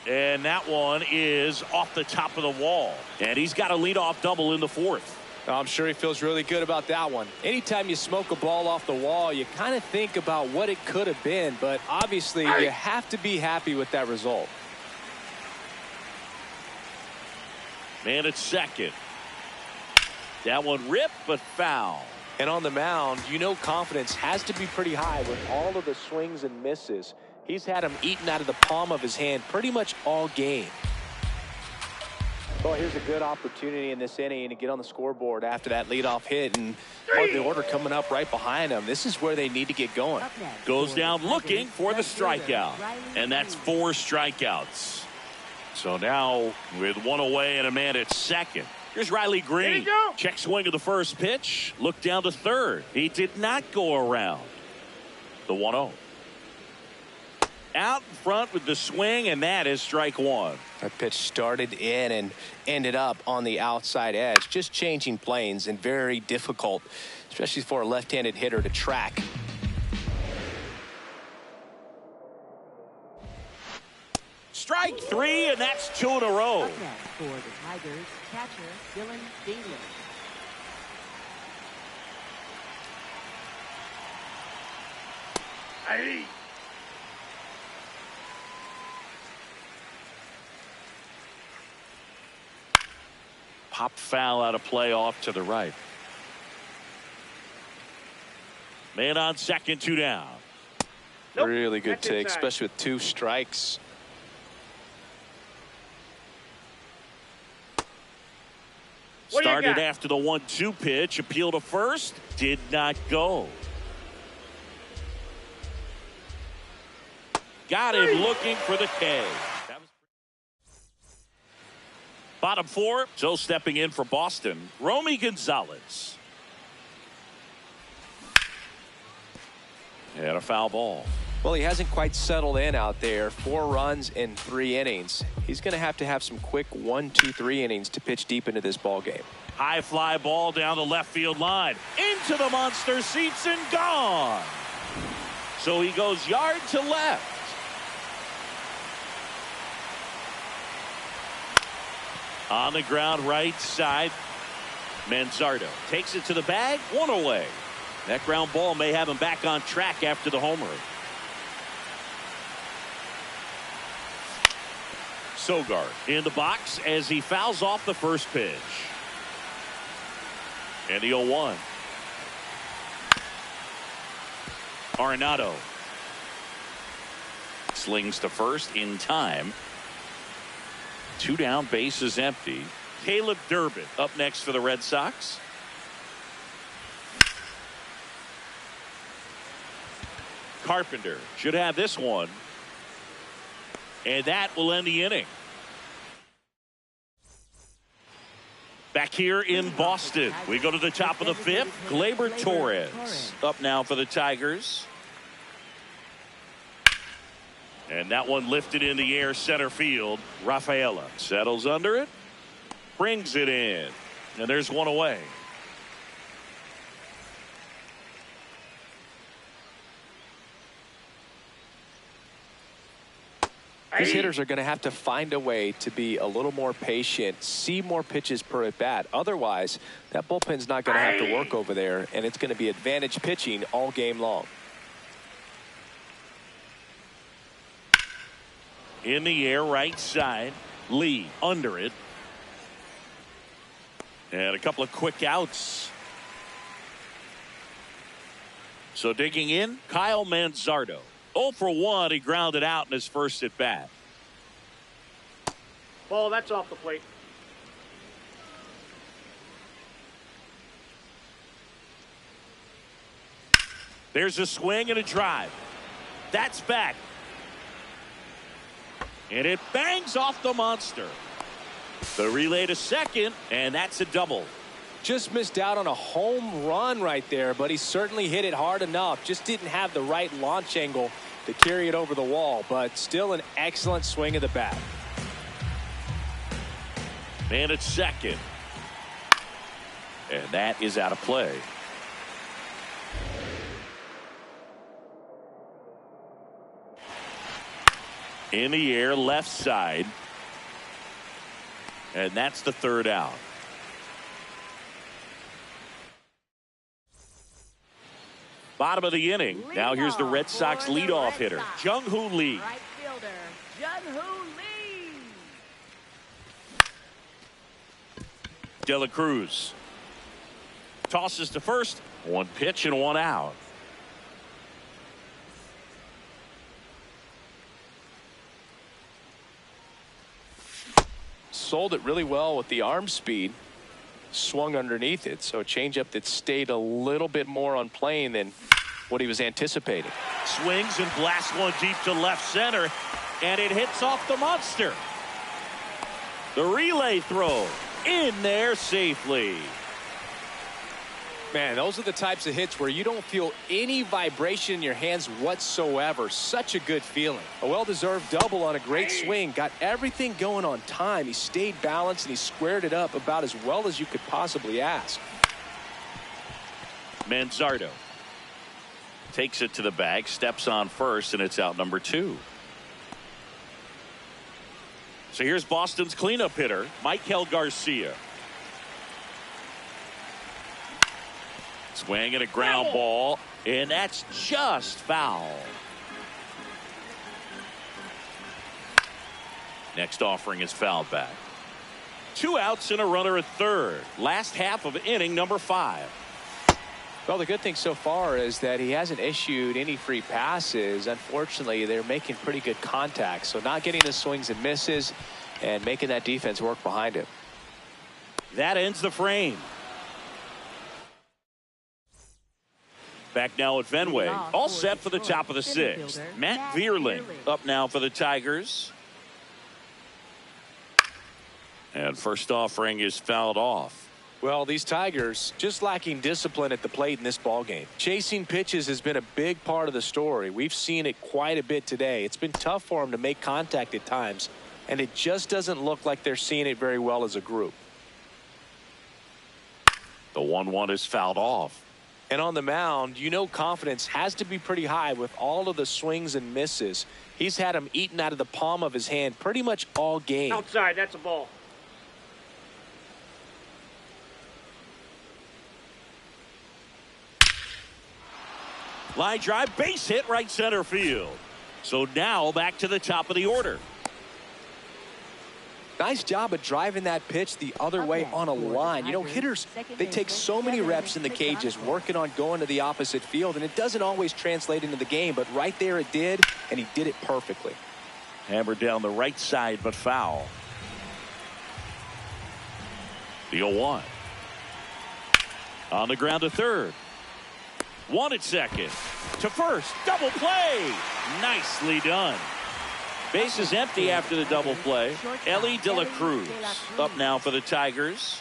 And that one is off the top of the wall. And he's got a leadoff double in the 4th. I'm sure he feels really good about that one. Anytime you smoke a ball off the wall, you kind of think about what it could have been, but obviously you have to be happy with that result. Man at second. That one ripped but foul. And on the mound, you know confidence has to be pretty high with all of the swings and misses. He's had them eaten out of the palm of his hand pretty much all game. Well, here's a good opportunity in this inning to get on the scoreboard after that leadoff hit, and part of the order coming up right behind them. This is where they need to get going. Goes down looking for the strikeout, and that's 4 strikeouts. So now with 1 away and a man at second. Here's Riley Green. Check swing of the first pitch. Look down to third. He did not go around. The 1-0. Out in front with the swing, and that is strike 1. That pitch started in and ended up on the outside edge. Just changing planes and very difficult, especially for a left-handed hitter to track. Strike 3, and that's 2 in a row. Up next for the Tigers, catcher Dylan Dingley. Hey. Pop foul out of play off to the right. Man on second, 2 down. Nope. Really good That's take, inside. especially with 2 strikes. What do you Started got? after the 1-2 pitch. Appeal to first. Did not go. Got him looking for the K. Bottom 4. So stepping in for Boston, Romy Gonzalez. And a foul ball. Well, he hasn't quite settled in out there. 4 runs in 3 innings. He's going to have some quick 1, 2, 3 innings to pitch deep into this ball game. High fly ball down the left field line. Into the monster seats and gone. So he goes yard to left. On the ground right side, Manzardo takes it to the bag, 1 away. That ground ball may have him back on track after the homer. Sogard in the box as he fouls off the first pitch. And the 0-1. Arenado slings to first in time. 2 down, bases empty. Caleb Durbin up next for the Red Sox. Carpenter should have this one. And that will end the inning. Back here in Boston, we go to the top of the 5th. Gleyber Torres up now for the Tigers. And that one lifted in the air center field. Rafaela settles under it, brings it in, and there's one away. These hitters are going to have to find a way to be a little more patient, see more pitches per at bat. Otherwise, that bullpen's not going to have to work over there, and it's going to be advantage pitching all game long. In the air, right side. Lee under it. And a couple of quick outs. So digging in, Kyle Manzardo. 0 for 1. He grounded out in his first at bat. Ball, that's off the plate. There's a swing and a drive. That's back. And it bangs off the monster. The relay to second, and that's a double. Just missed out on a home run right there, but he certainly hit it hard enough. Just didn't have the right launch angle to carry it over the wall, but still an excellent swing of the bat. Man at second. And that is out of play. In the air, left side. And that's the third out. Bottom of the inning. Now here's the Red Sox leadoff hitter, Jung-Hoo Lee. Right fielder, Jung-Hoo Lee. De La Cruz tosses to first. One pitch and one out. Sold it really well with the arm speed. Swung underneath it, so a changeup that stayed a little bit more on plane than what he was anticipating. Swings and blasts one deep to left center, and it hits off the monster. The relay throw in there safely. Man, those are the types of hits where you don't feel any vibration in your hands whatsoever. Such a good feeling. A well-deserved double on a great swing. Got everything going on time. He stayed balanced and he squared it up about as well as you could possibly ask. Manzardo takes it to the bag, steps on first, and it's out number 2. So here's Boston's cleanup hitter, Maikel Garcia. Swing and a ground ball, and that's just foul. Next offering is fouled back. 2 outs and a runner at third. Last half of inning number 5. Well, the good thing so far is that he hasn't issued any free passes. Unfortunately, they're making pretty good contact, so not getting the swings and misses and making that defense work behind him. That ends the frame. Back now at Fenway. All set for the top of the 6th. Matt Vierling up now for the Tigers. And first offering is fouled off. Well, these Tigers just lacking discipline at the plate in this ballgame. Chasing pitches has been a big part of the story. We've seen it quite a bit today. It's been tough for them to make contact at times, and it just doesn't look like they're seeing it very well as a group. The 1-1 is fouled off. And on the mound, you know confidence has to be pretty high with all of the swings and misses. He's had them eaten out of the palm of his hand pretty much all game. Outside, that's a ball. Line drive, base hit, right center field. So now back to the top of the order. Nice job of driving that pitch the other way on a line. You know, hitters, they take so many reps in the cages working on going to the opposite field, and it doesn't always translate into the game, but right there it did, and he did it perfectly. Hammered down the right side, but foul. The 0-1. On the ground to third. One at second. To first. Double play. Nicely done. Base is empty after the double play. Elly De La Cruz up now for the Tigers.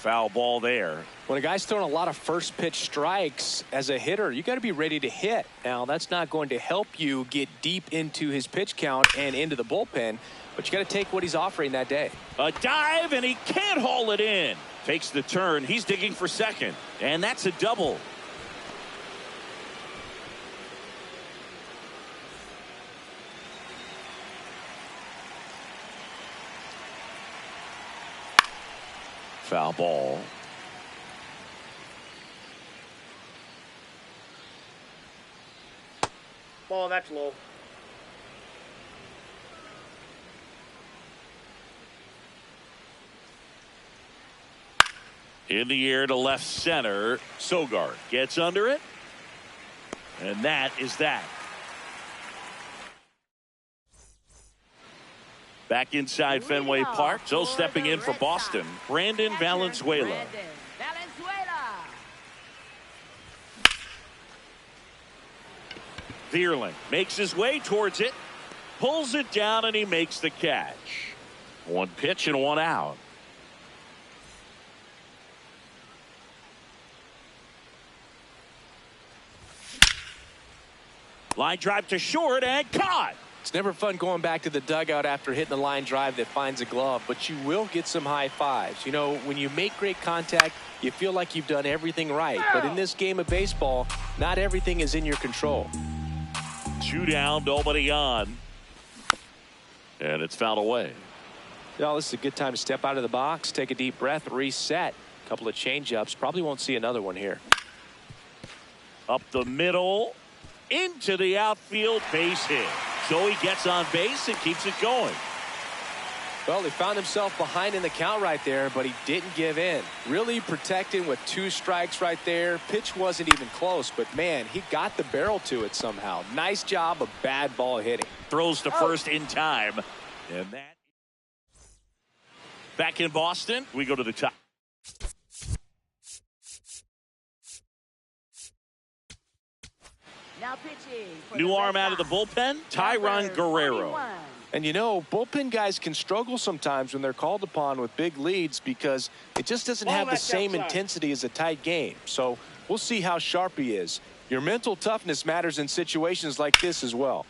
Foul ball there. When a guy's throwing a lot of first pitch strikes as a hitter, you got to be ready to hit. Now, that's not going to help you get deep into his pitch count and into the bullpen, but you got to take what he's offering that day. A dive, and he can't haul it in. Takes the turn. He's digging for second, and that's a double. Foul ball. Ball, that's low. In the air to left center. Sogard gets under it. And that is that. Back inside Fenway Park. So stepping in for Boston, Brandon Valenzuela. Vierling makes his way towards it. Pulls it down, and he makes the catch. One pitch and one out. Line drive to short and caught. It's never fun going back to the dugout after hitting the line drive that finds a glove, but you will get some high fives. You know, when you make great contact, you feel like you've done everything right. But in this game of baseball, not everything is in your control. 2 down, nobody on. And it's fouled away. Well, this is a good time to step out of the box, take a deep breath, reset. A couple of change-ups. Probably won't see another one here. Up the middle. Into the outfield, base hit. So he gets on base and keeps it going. Well, he found himself behind in the count right there, but he didn't give in. Really protecting with 2 strikes right there. Pitch wasn't even close, but man, he got the barrel to it somehow. Nice job of bad ball hitting. Throws to first in time. And that. Back in Boston, we go to the top. Now pitching for New the arm Red out of the Sox, bullpen, Tyron number Guerrero. 41. And you know, bullpen guys can struggle sometimes when they're called upon with big leads because it just doesn't have the same intensity as a tight game. So we'll see how sharp he is. Your mental toughness matters in situations like this as well.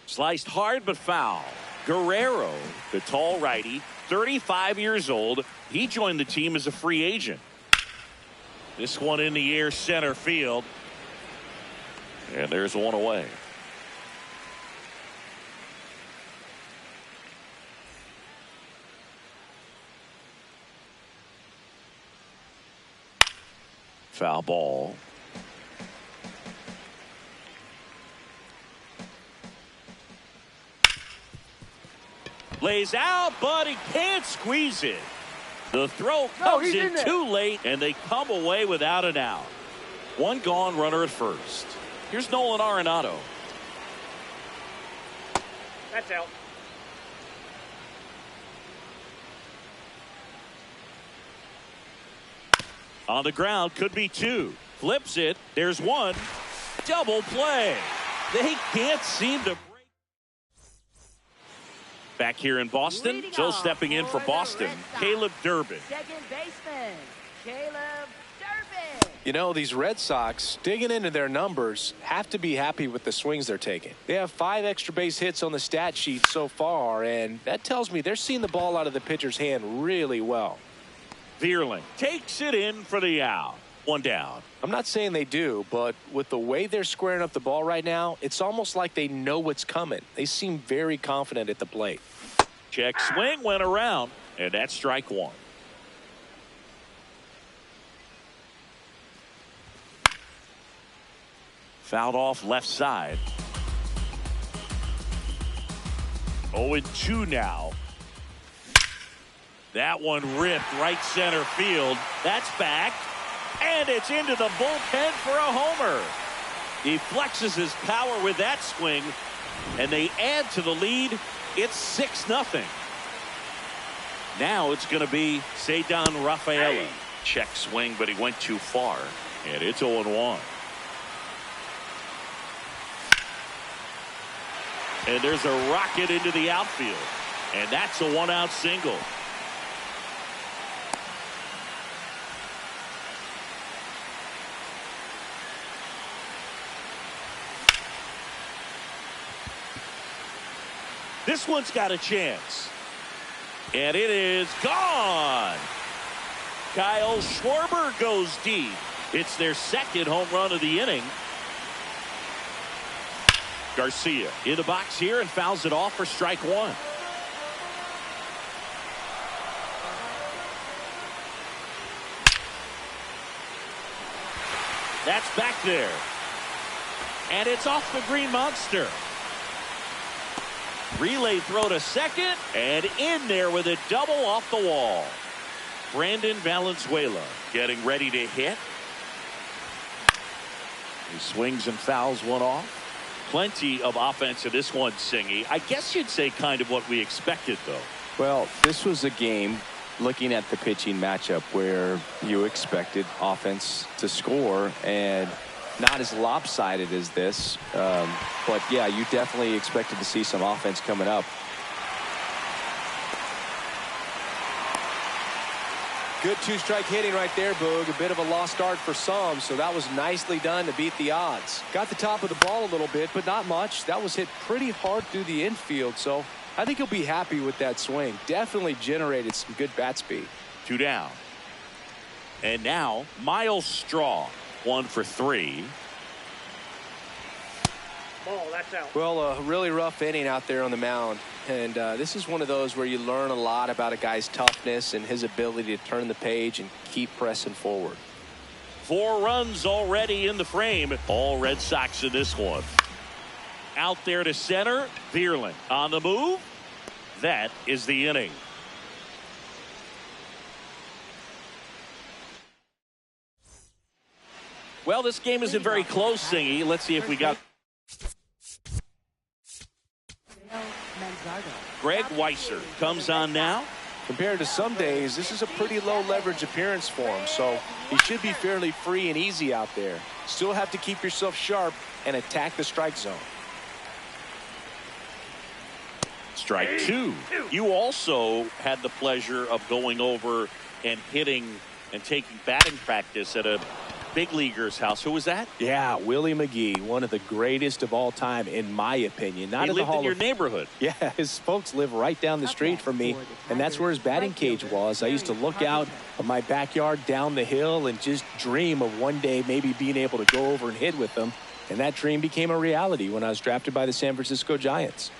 Sliced hard but foul. Guerrero, the tall righty, 35 years old. He joined the team as a free agent. This one in the air center field. And there's one away. Foul ball. Lays out, but he can't squeeze it. The throw comes in too late, and they come away without an out. One gone, runner at first. Here's Nolan Arenado. That's out. On the ground, could be 2. Flips it. There's 1. Double play. They can't seem to break. Back here in Boston, Leading Joe off stepping in for the Boston, Red Sox, Caleb Durbin. Second baseman, Caleb Durbin. You know, these Red Sox, digging into their numbers, have to be happy with the swings they're taking. They have 5 extra base hits on the stat sheet so far, and that tells me they're seeing the ball out of the pitcher's hand really well. Vierling takes it in for the out. 1 down. I'm not saying they do, but with the way they're squaring up the ball right now, it's almost like they know what's coming. They seem very confident at the plate. Check swing went around, and that's strike 1. Fouled off left side. 0-2 now. That one ripped right center field. That's back. And it's into the bullpen for a homer. He flexes his power with that swing, and they add to the lead. It's 6-0. Now it's going to be Ceddanne Rafaela. Check swing, but he went too far. And it's 0-1. And there's a rocket into the outfield. And that's a 1-out single. This one's got a chance. And it is gone. Kyle Schwarber goes deep. It's their second home run of the inning. Garcia in the box here and fouls it off for strike one. That's back there. And it's off the Green Monster. Relay throw to second and in there with a double off the wall. Brandon Valenzuela getting ready to hit. He swings and fouls one off. Plenty of offense in this one, Singy. I guess you'd say kind of what we expected, though. Well, this was a game, looking at the pitching matchup, where you expected offense to score, and not as lopsided as this. But, yeah, you definitely expected to see some offense coming up. Good two-strike hitting right there, Boog. A bit of a lost start for some, so that was nicely done to beat the odds. Got the top of the ball a little bit, but not much. That was hit pretty hard through the infield, so I think he'll be happy with that swing. Definitely generated some good bat speed. 2 down. And now Miles Straw, 1 for 3. Ball, that's out. Well, a really rough inning out there on the mound. And this is one of those where you learn a lot about a guy's toughness and his ability to turn the page and keep pressing forward. 4 runs already in the frame. All Red Sox in this one. Out there to center. Vierling on the move. That is the inning. Well, this game isn't very close, Singy. Let's see if we got Greg Weisser comes on now. Compared to some days, this is a pretty low leverage appearance for him, so he should be fairly free and easy out there. Still have to keep yourself sharp and attack the strike zone. Strike 2. You also had the pleasure of going over and hitting and taking batting practice at a big leaguer's house. Who was that? Yeah, Willie McGee, one of the greatest of all time, in my opinion. Not he in lived the Hall in your of neighborhood. Yeah, his folks live right down the street from me, and that's where his batting cage was. I used to look out of my backyard down the hill and just dream of one day maybe being able to go over and hit with them. And that dream became a reality when I was drafted by the San Francisco Giants.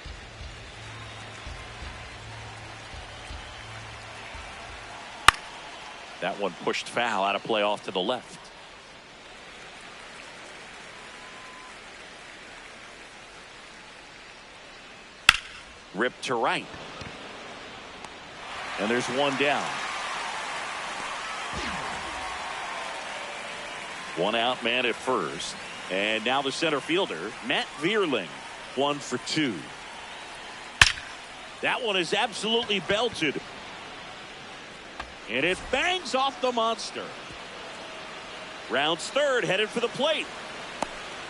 That one pushed foul, out of play off to the left. Ripped to right. And there's one down. 1 out, man at first. And now the center fielder, Matt Vierling, 1 for 2. That one is absolutely belted. And it bangs off the monster. Rounds third, headed for the plate.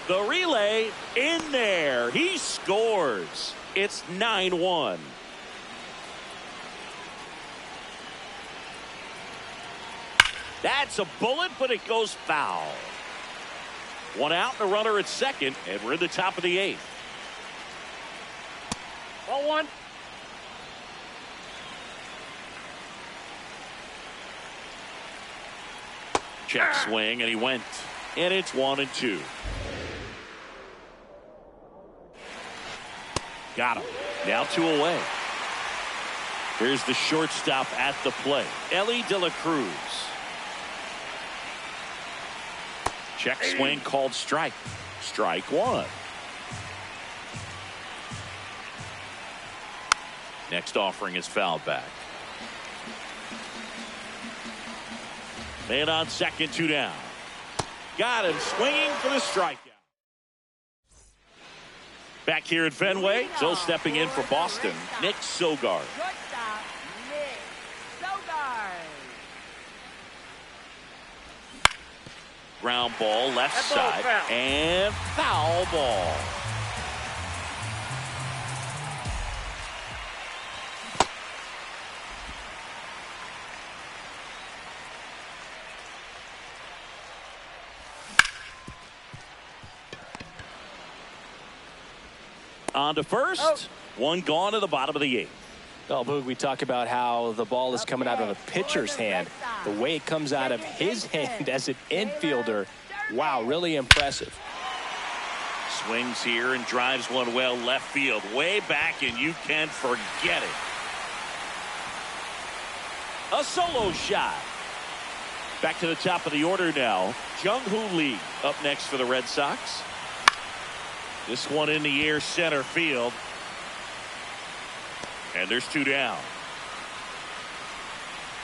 The relay in there. He scores. It's 9-1. That's a bullet, but it goes foul. 1 out and a runner at second, and we're in the top of the 8th. Ball 1. Check swing, and he went. And it's 1-2. Got him. Now 2 away. Here's the shortstop at the plate, Ellie De La Cruz. Check swing called strike. Strike 1. Next offering is fouled back. Man on second, 2 down. Got him swinging for the strikeout. Back here at Fenway, so stepping in for Boston, Nick Sogard. Shortstop, Nick Sogard. Ground ball left That ball side foul. and foul ball. On to first. Out. One gone to the bottom of the 8th. Well, Boog, we talk about how the ball is coming out of a pitcher's hand. The way it comes out of his hand as an infielder, wow, really impressive. Swings here and drives one well left field. Way back, and you can forget it. A solo shot. Back to the top of the order now. Jung-Hoo Lee up next for the Red Sox. This one in the air center field. And there's 2 down.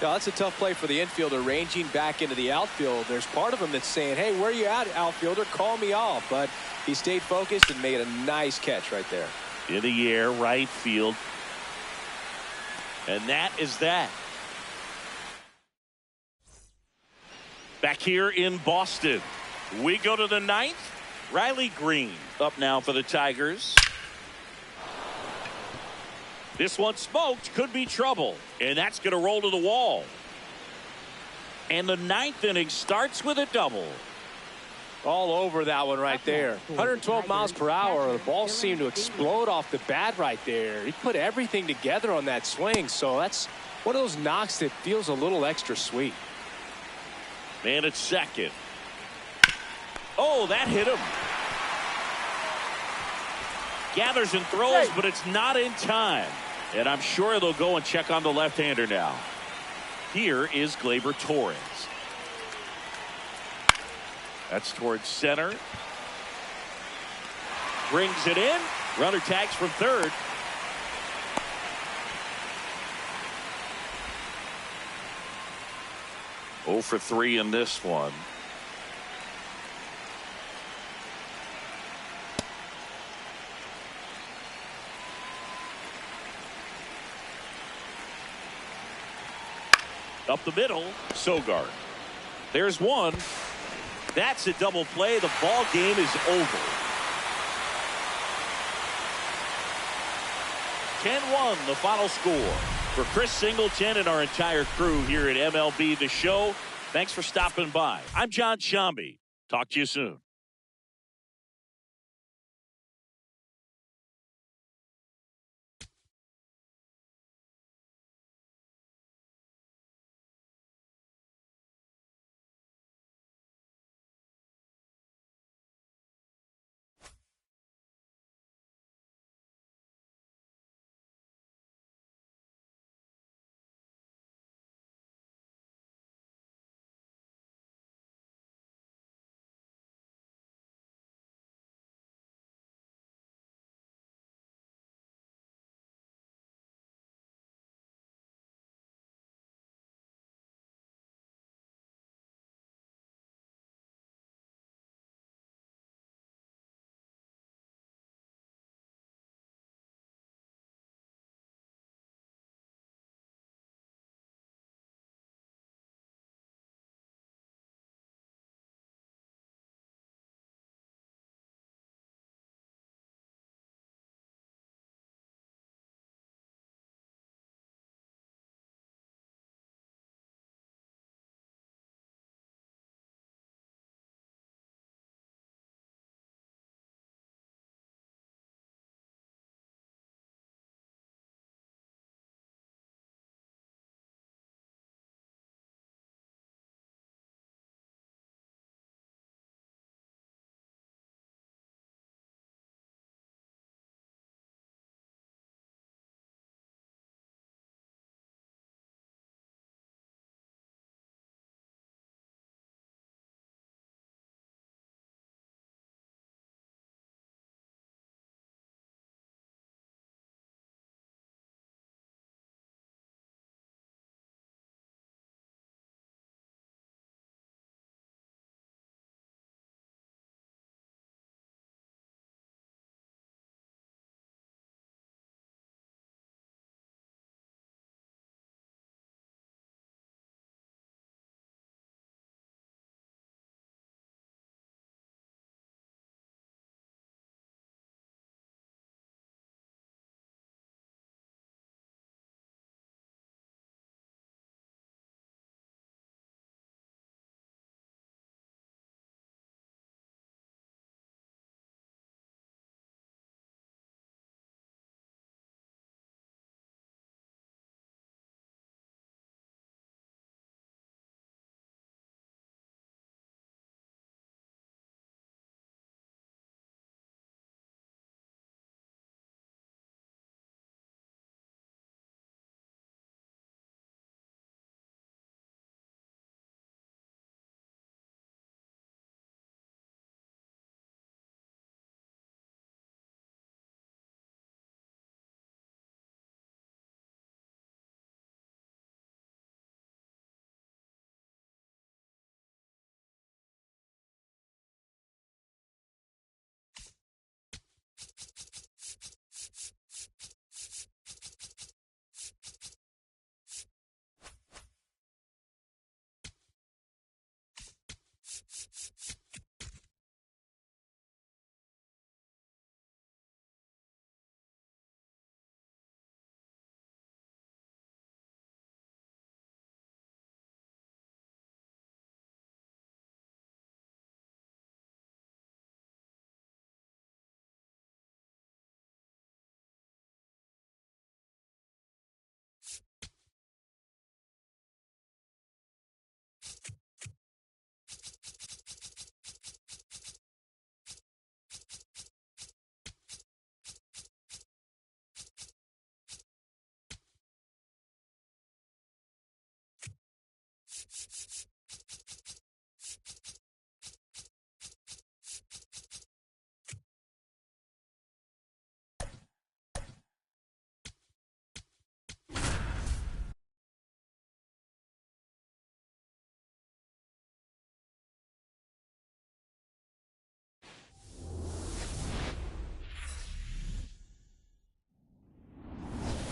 Now, that's a tough play for the infielder, ranging back into the outfield. There's part of him that's saying, hey, where are you at, outfielder? Call me off. But he stayed focused and made a nice catch right there. In the air, right field. And that is that. Back here in Boston, we go to the 9th. Riley Green up now for the Tigers. This one smoked, could be trouble, and that's going to roll to the wall. And the 9th inning starts with a double. All over that one right there. 112 miles per hour. The ball seemed to explode off the bat right there. He put everything together on that swing, so that's one of those knocks that feels a little extra sweet. Man at second. Oh, that hit him. Gathers and throws, but it's not in time. And I'm sure they'll go and check on the left-hander now. Here is Gleyber Torres. That's towards center. Brings it in. Runner tags from third. Oh for 3 in this one. Up the middle, Sogard. There's one. That's a double play. The ball game is over. 10-1 the final score. For Chris Singleton and our entire crew here at MLB The Show, thanks for stopping by. I'm John Sciambi. Talk to you soon.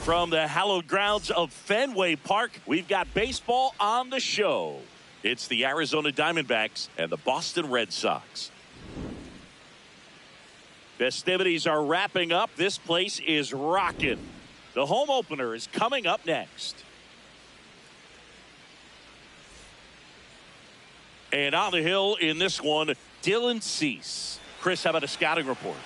From the hallowed grounds of Fenway Park, we've got baseball on the show. It's the Arizona Diamondbacks and the Boston Red Sox. Festivities are wrapping up. This place is rocking. The home opener is coming up next. And on the hill in this one, Dylan Cease. Chris, how about a scouting report?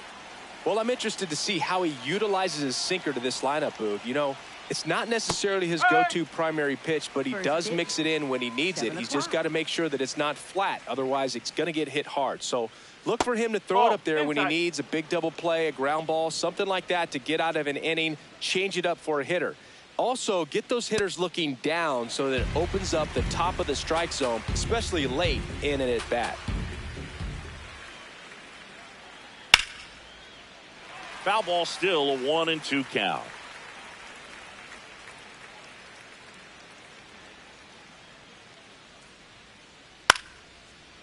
Well, I'm interested to see how he utilizes his sinker to this lineup, Boog. You know, it's not necessarily his go-to primary pitch, but he does mix it in when he needs it. He's just got to make sure that it's not flat. Otherwise, it's going to get hit hard. So look for him to throw it up there when he needs a big double play, a ground ball, something like that to get out of an inning, change it up for a hitter. Also, get those hitters looking down so that it opens up the top of the strike zone, especially late in an at-bat. Foul ball, still a 1-2 count.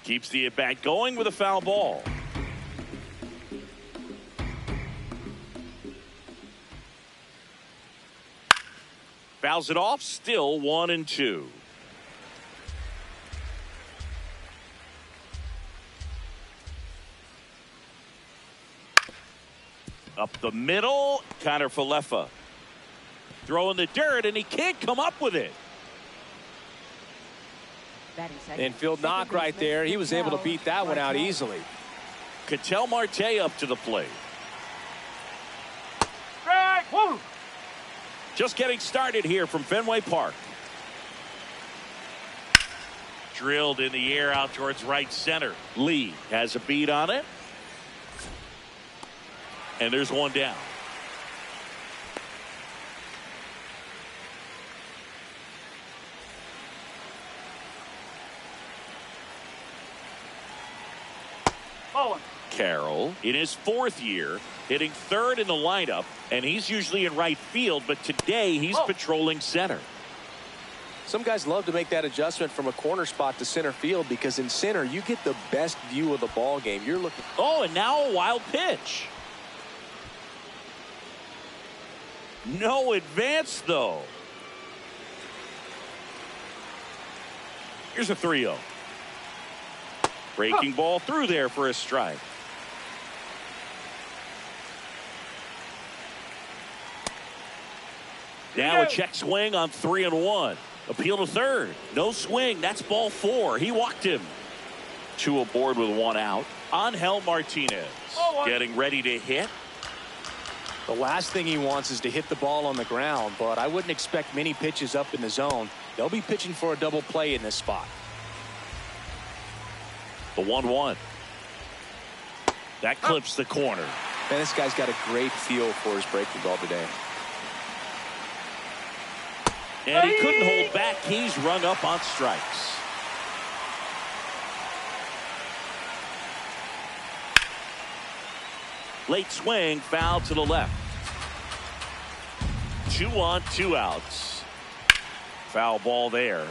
Keeps the at bat going with a foul ball. Fouls it off, still 1-2. Up the middle, Connor Falefa. Throwing the dirt, and he can't come up with it. Infield knock right there. He was able to beat that one out easily. Ketel Marte up to the plate. Just getting started here from Fenway Park. Drilled in the air out towards right center. Lee has a beat on it. And there's one down. Carroll in his fourth year, hitting third in the lineup, and he's usually in right field, but today he's patrolling center. Some guys love to make that adjustment from a corner spot to center field because in center you get the best view of the ball game. You're looking. Oh, and now a wild pitch. No advance, though. Here's a 3-0. Breaking ball through there for a strike. Now a check swing on 3-1. Appeal to third. No swing. That's ball 4. He walked him. 2 aboard with 1 out. Angel Martinez getting ready to hit. The last thing he wants is to hit the ball on the ground, but I wouldn't expect many pitches up in the zone. They'll be pitching for a double play in this spot. The 1-1. That clips the corner. Man, this guy's got a great feel for his breaking ball today. And he couldn't hold back. He's rung up on strikes. Late swing, foul to the left. 2 on, 2 outs. Foul ball there.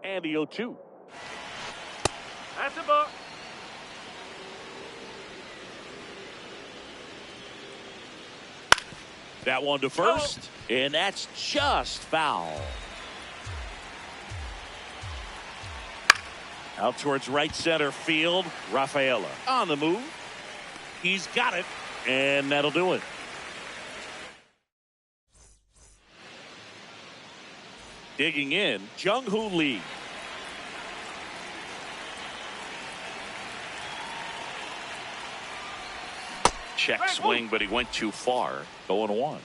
And the 0-2. That's a ball. That one to first, and that's just foul. Out towards right center field, Rafaela on the move. He's got it, and that'll do it. Digging in, Jung-Hoo Lee. Check swing, but he went too far. 0-1.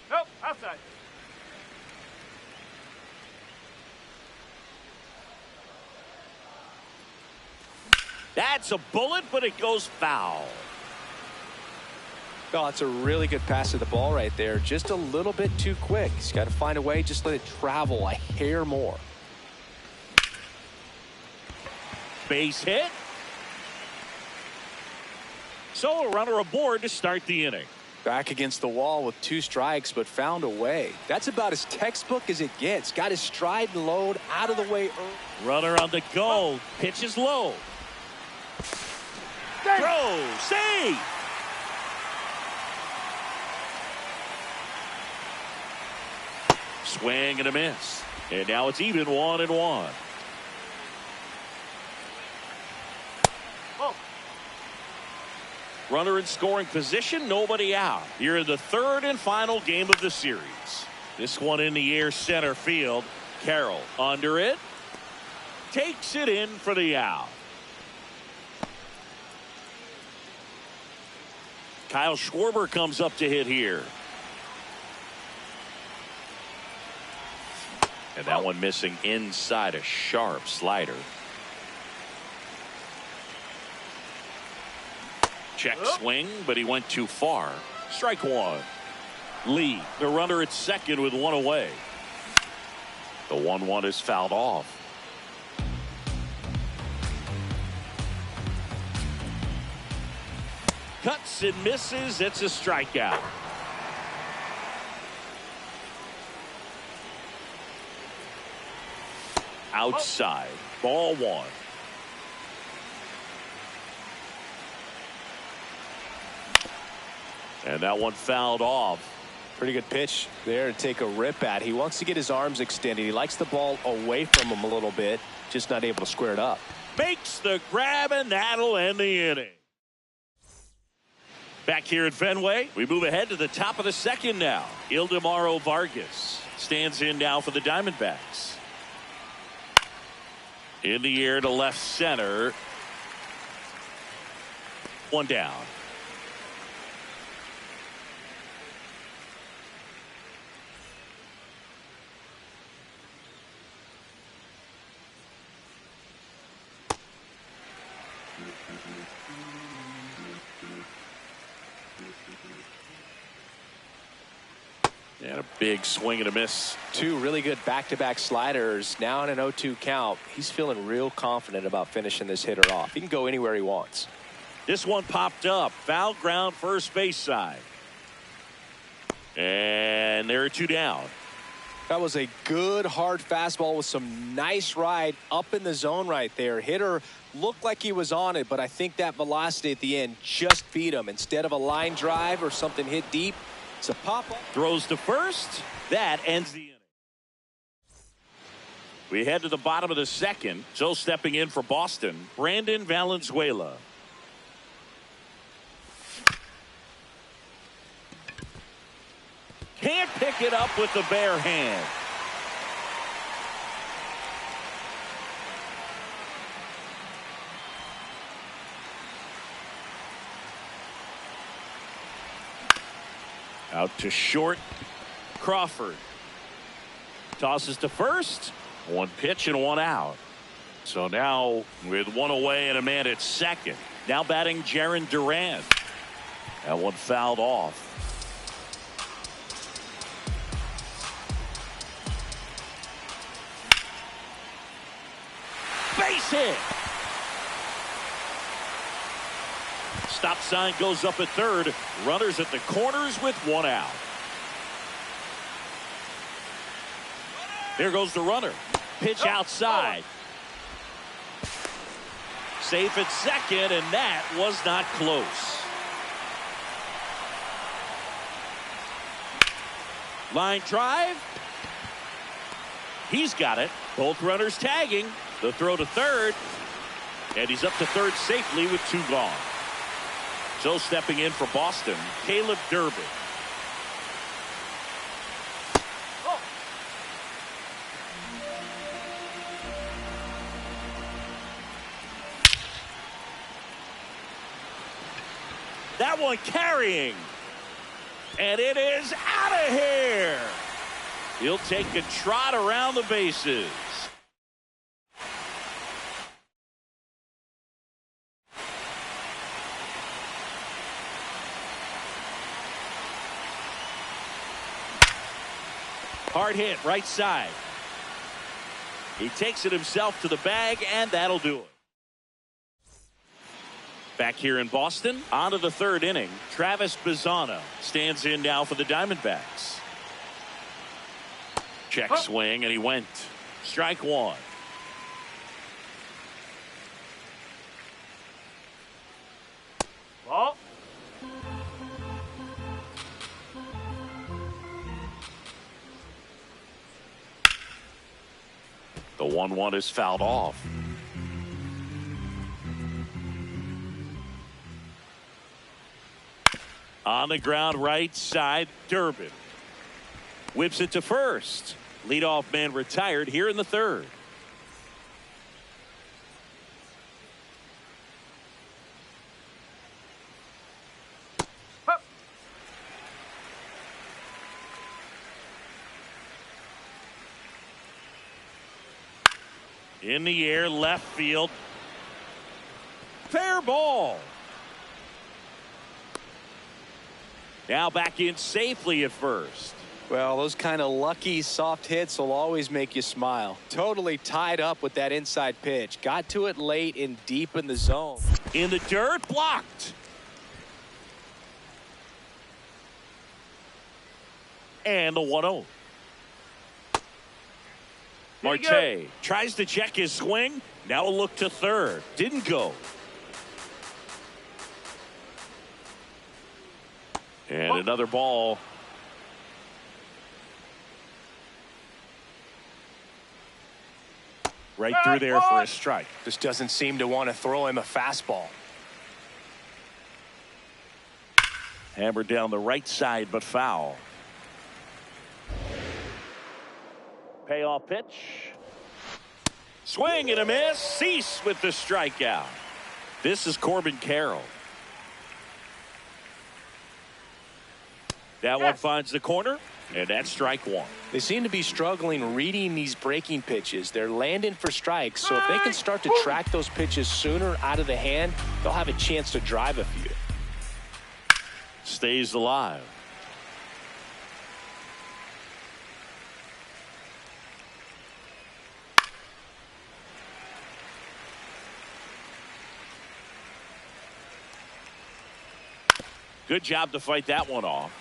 Nope, outside. That's a bullet, but it goes foul. Oh, it's a really good pass to the ball right there. Just a little bit too quick. He's got to find a way, just let it travel a hair more. Base hit. So a runner aboard to start the inning. Back against the wall with 2 strikes, but found a way. That's about as textbook as it gets. Got his stride and load out of the way early. Runner on the go. Pitches low. Throw. Save. Swing and a miss. And now it's even 1-1. Runner in scoring position, nobody out. Here in the 3rd and final game of the series. This one in the air, center field. Carroll under it. Takes it in for the out. Kyle Schwarber comes up to hit here. And that one missing inside, a sharp slider. Check swing, but he went too far. Strike 1. Lee, the runner at second with 1 away. The 1-1 is fouled off. Cuts and misses. It's a strikeout. Outside. Ball 1. And that one fouled off. Pretty good pitch there to take a rip at. He wants to get his arms extended. He likes the ball away from him a little bit, just not able to square it up. Makes the grab, and that'll end the inning. Back here at Fenway, we move ahead to the top of the 2nd now. Ildemaro Vargas stands in now for the Diamondbacks. In the air to left center. 1 down. And a big swing and a miss. 2 really good back-to-back sliders. Now in an 0-2 count. He's feeling real confident about finishing this hitter off. He can go anywhere he wants. This one popped up. Foul ground, first base side. And there are 2 down. That was a good hard fastball with some nice ride up in the zone right there. Hitter looked like he was on it, but I think that velocity at the end just beat him. Instead of a line drive or something hit deep, it's a pop-up. Throws to first. That ends the inning. We head to the bottom of the 2nd. So stepping in for Boston, Brandon Valenzuela. Can't pick it up with the bare hand. Out to short. Crawford tosses to first. 1 pitch and 1 out. So now with 1 away and a man at second. Now batting Jarren Duran. That one fouled off. Base hit. Stop sign goes up at third. Runners at the corners with 1 out. There goes the runner. Pitch outside. Safe at second, and that was not close. Line drive. He's got it. Both runners tagging. The throw to third. And he's up to third safely with 2 gone. So stepping in for Boston, Caleb Durbin. That one carrying. And it is out of here. He'll take a trot around the bases. Hard hit, right side. He takes it himself to the bag, and that'll do it. Back here in Boston, on to the third inning. Travis Bazzana stands in now for the Diamondbacks. Check swing, and he went. Strike one. Ball. The 1-1 is fouled off. On the ground, right side, Durbin. Whips it to first. Leadoff man retired here in the third. In the air, left field. Fair ball. Now back in safely at first. Well, those kind of lucky soft hits will always make you smile. Totally tied up with that inside pitch. Got to it late and deep in the zone. In the dirt, blocked. And the 1-0. Marte tries to check his swing. Now a look to third. Didn't go. And another ball. Right through there for a strike. Just doesn't seem to want to throw him a fastball. Hammered down the right side, but foul. Payoff pitch. Swing and a miss. Cease with the strikeout. This is Corbin Carroll. That one finds the corner, and that's strike one. They seem to be struggling reading these breaking pitches. They're landing for strikes, so if they can start to track those pitches sooner out of the hand, they'll have a chance to drive a few. Stays alive. Good job to fight that one off.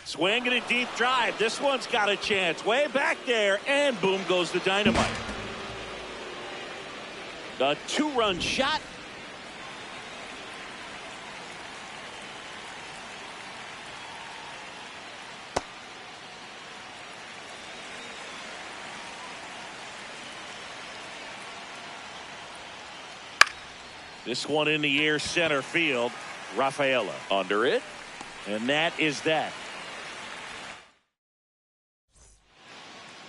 Swing and a deep drive. This one's got a chance. Way back there, and boom goes the dynamite. The two-run shot. This one in the air, center field. Rafaela under it, and that is that.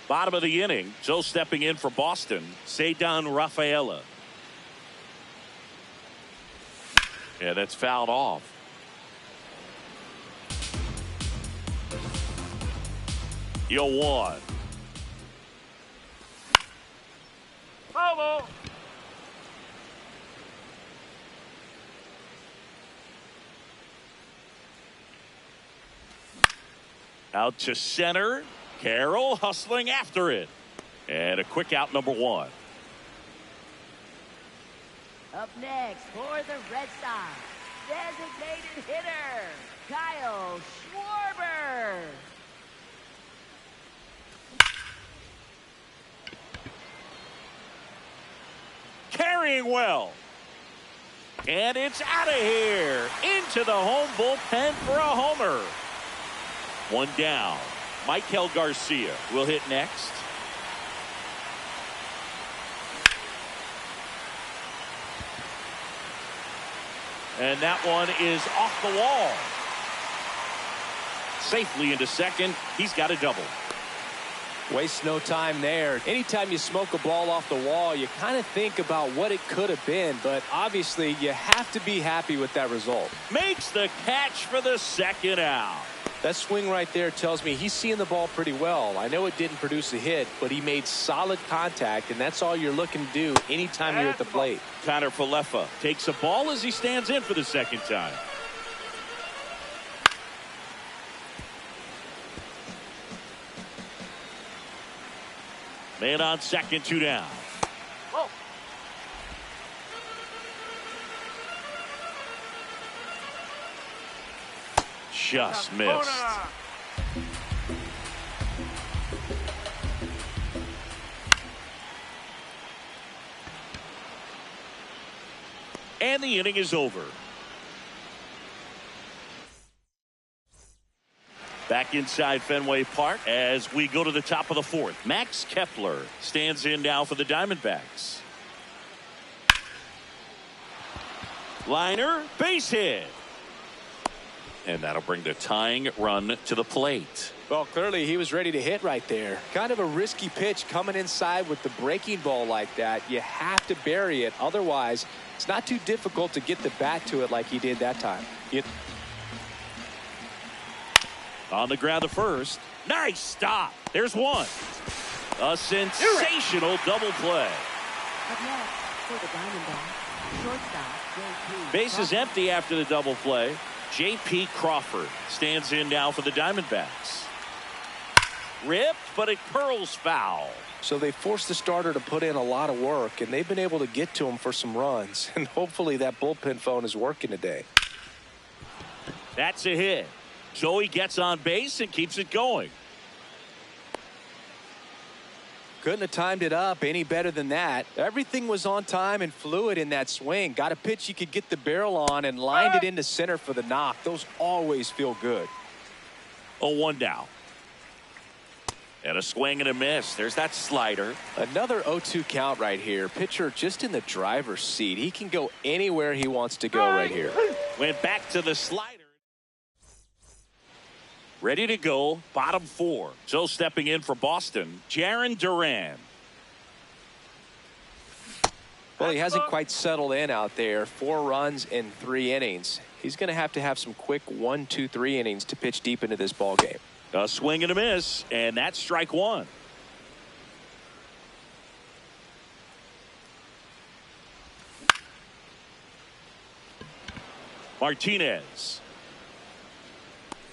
Bottom of the inning, so stepping in for Boston, Ceddanne Rafaela. Yeah, that's fouled off. Yo, one. Foul. Out to center. Carroll hustling after it. And a quick out, number one. Up next for the Red Sox, designated hitter, Kyle Schwarber. Carrying well. And it's out of here. Into the home bullpen for a homer. One down. Michael Garcia will hit next. And that one is off the wall. Safely into second. He's got a double. Waste no time there. Anytime you smoke a ball off the wall, you kind of think about what it could have been, but obviously you have to be happy with that result. Makes the catch for the second out. That swing right there tells me he's seeing the ball pretty well. I know it didn't produce a hit, but he made solid contact, and that's all you're looking to do anytime you're at the plate. Connor Falefa takes a ball as he stands in for the second time. And on second, 2 down. Whoa. Just missed. And the inning is over. Back inside Fenway Park as we go to the top of the fourth. Max Kepler stands in now for the Diamondbacks. Liner, base hit. And that'll bring the tying run to the plate. Well, clearly he was ready to hit right there. Kind of a risky pitch coming inside with the breaking ball like that. You have to bury it. Otherwise, it's not too difficult to get the bat to it like he did that time. On the ground to first. Nice stop. There's one. A sensational double play. Up next for the Diamondbacks, shortstop J.P. Base is empty after the double play. J.P. Crawford stands in now for the Diamondbacks. Ripped, but it curls foul. So they forced the starter to put in a lot of work, and they've been able to get to him for some runs. And hopefully that bullpen phone is working today. That's a hit. Joey gets on base and keeps it going. Couldn't have timed it up any better than that. Everything was on time and fluid in that swing. Got a pitch you could get the barrel on and lined it into center for the knock. Those always feel good. 0-1 down. And a swing and a miss. There's that slider. Another 0-2 count right here. Pitcher just in the driver's seat. He can go anywhere he wants to go right here. Went back to the slider. Ready to go, bottom 4. So stepping in for Boston, Jarren Duran. Well, he hasn't quite settled in out there. 4 runs in 3 innings. He's going to have some quick 1, 2, 3 innings to pitch deep into this ball game. A swing and a miss, and that's strike 1. Martinez.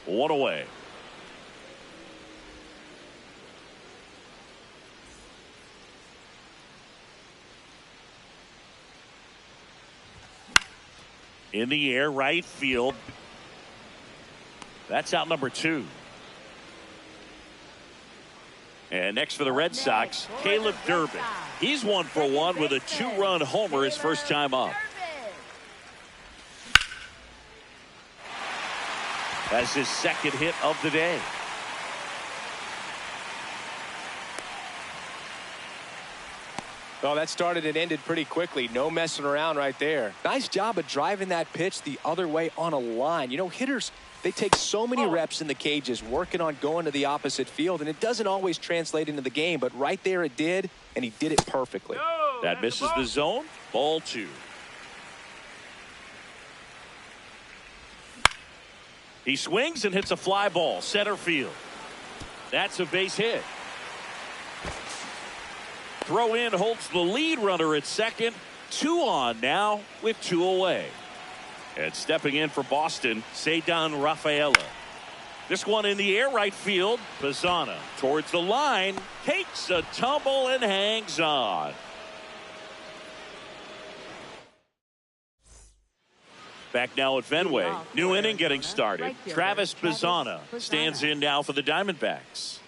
1 away. In the air, right field. That's out number 2. And next for the Red Sox, Caleb Durbin. He's 1 for 1 with a 2-run homer his first time up. That's his second hit of the day. Well, that started and ended pretty quickly. No messing around right there. Nice job of driving that pitch the other way on a line. You know, hitters, they take so many reps in the cages working on going to the opposite field, and it doesn't always translate into the game, but right there it did, and he did it perfectly. That misses the zone. Ball 2. He swings and hits a fly ball, center field. That's a base hit. Throw in holds the lead runner at second. 2 on now with 2 away. And stepping in for Boston, Ceddanne Rafaela. This one in the air, right field. Pisana towards the line, takes a tumble and hangs on. Back now at Fenway. New inning getting started. Travis Pisana stands in now for the Diamondbacks.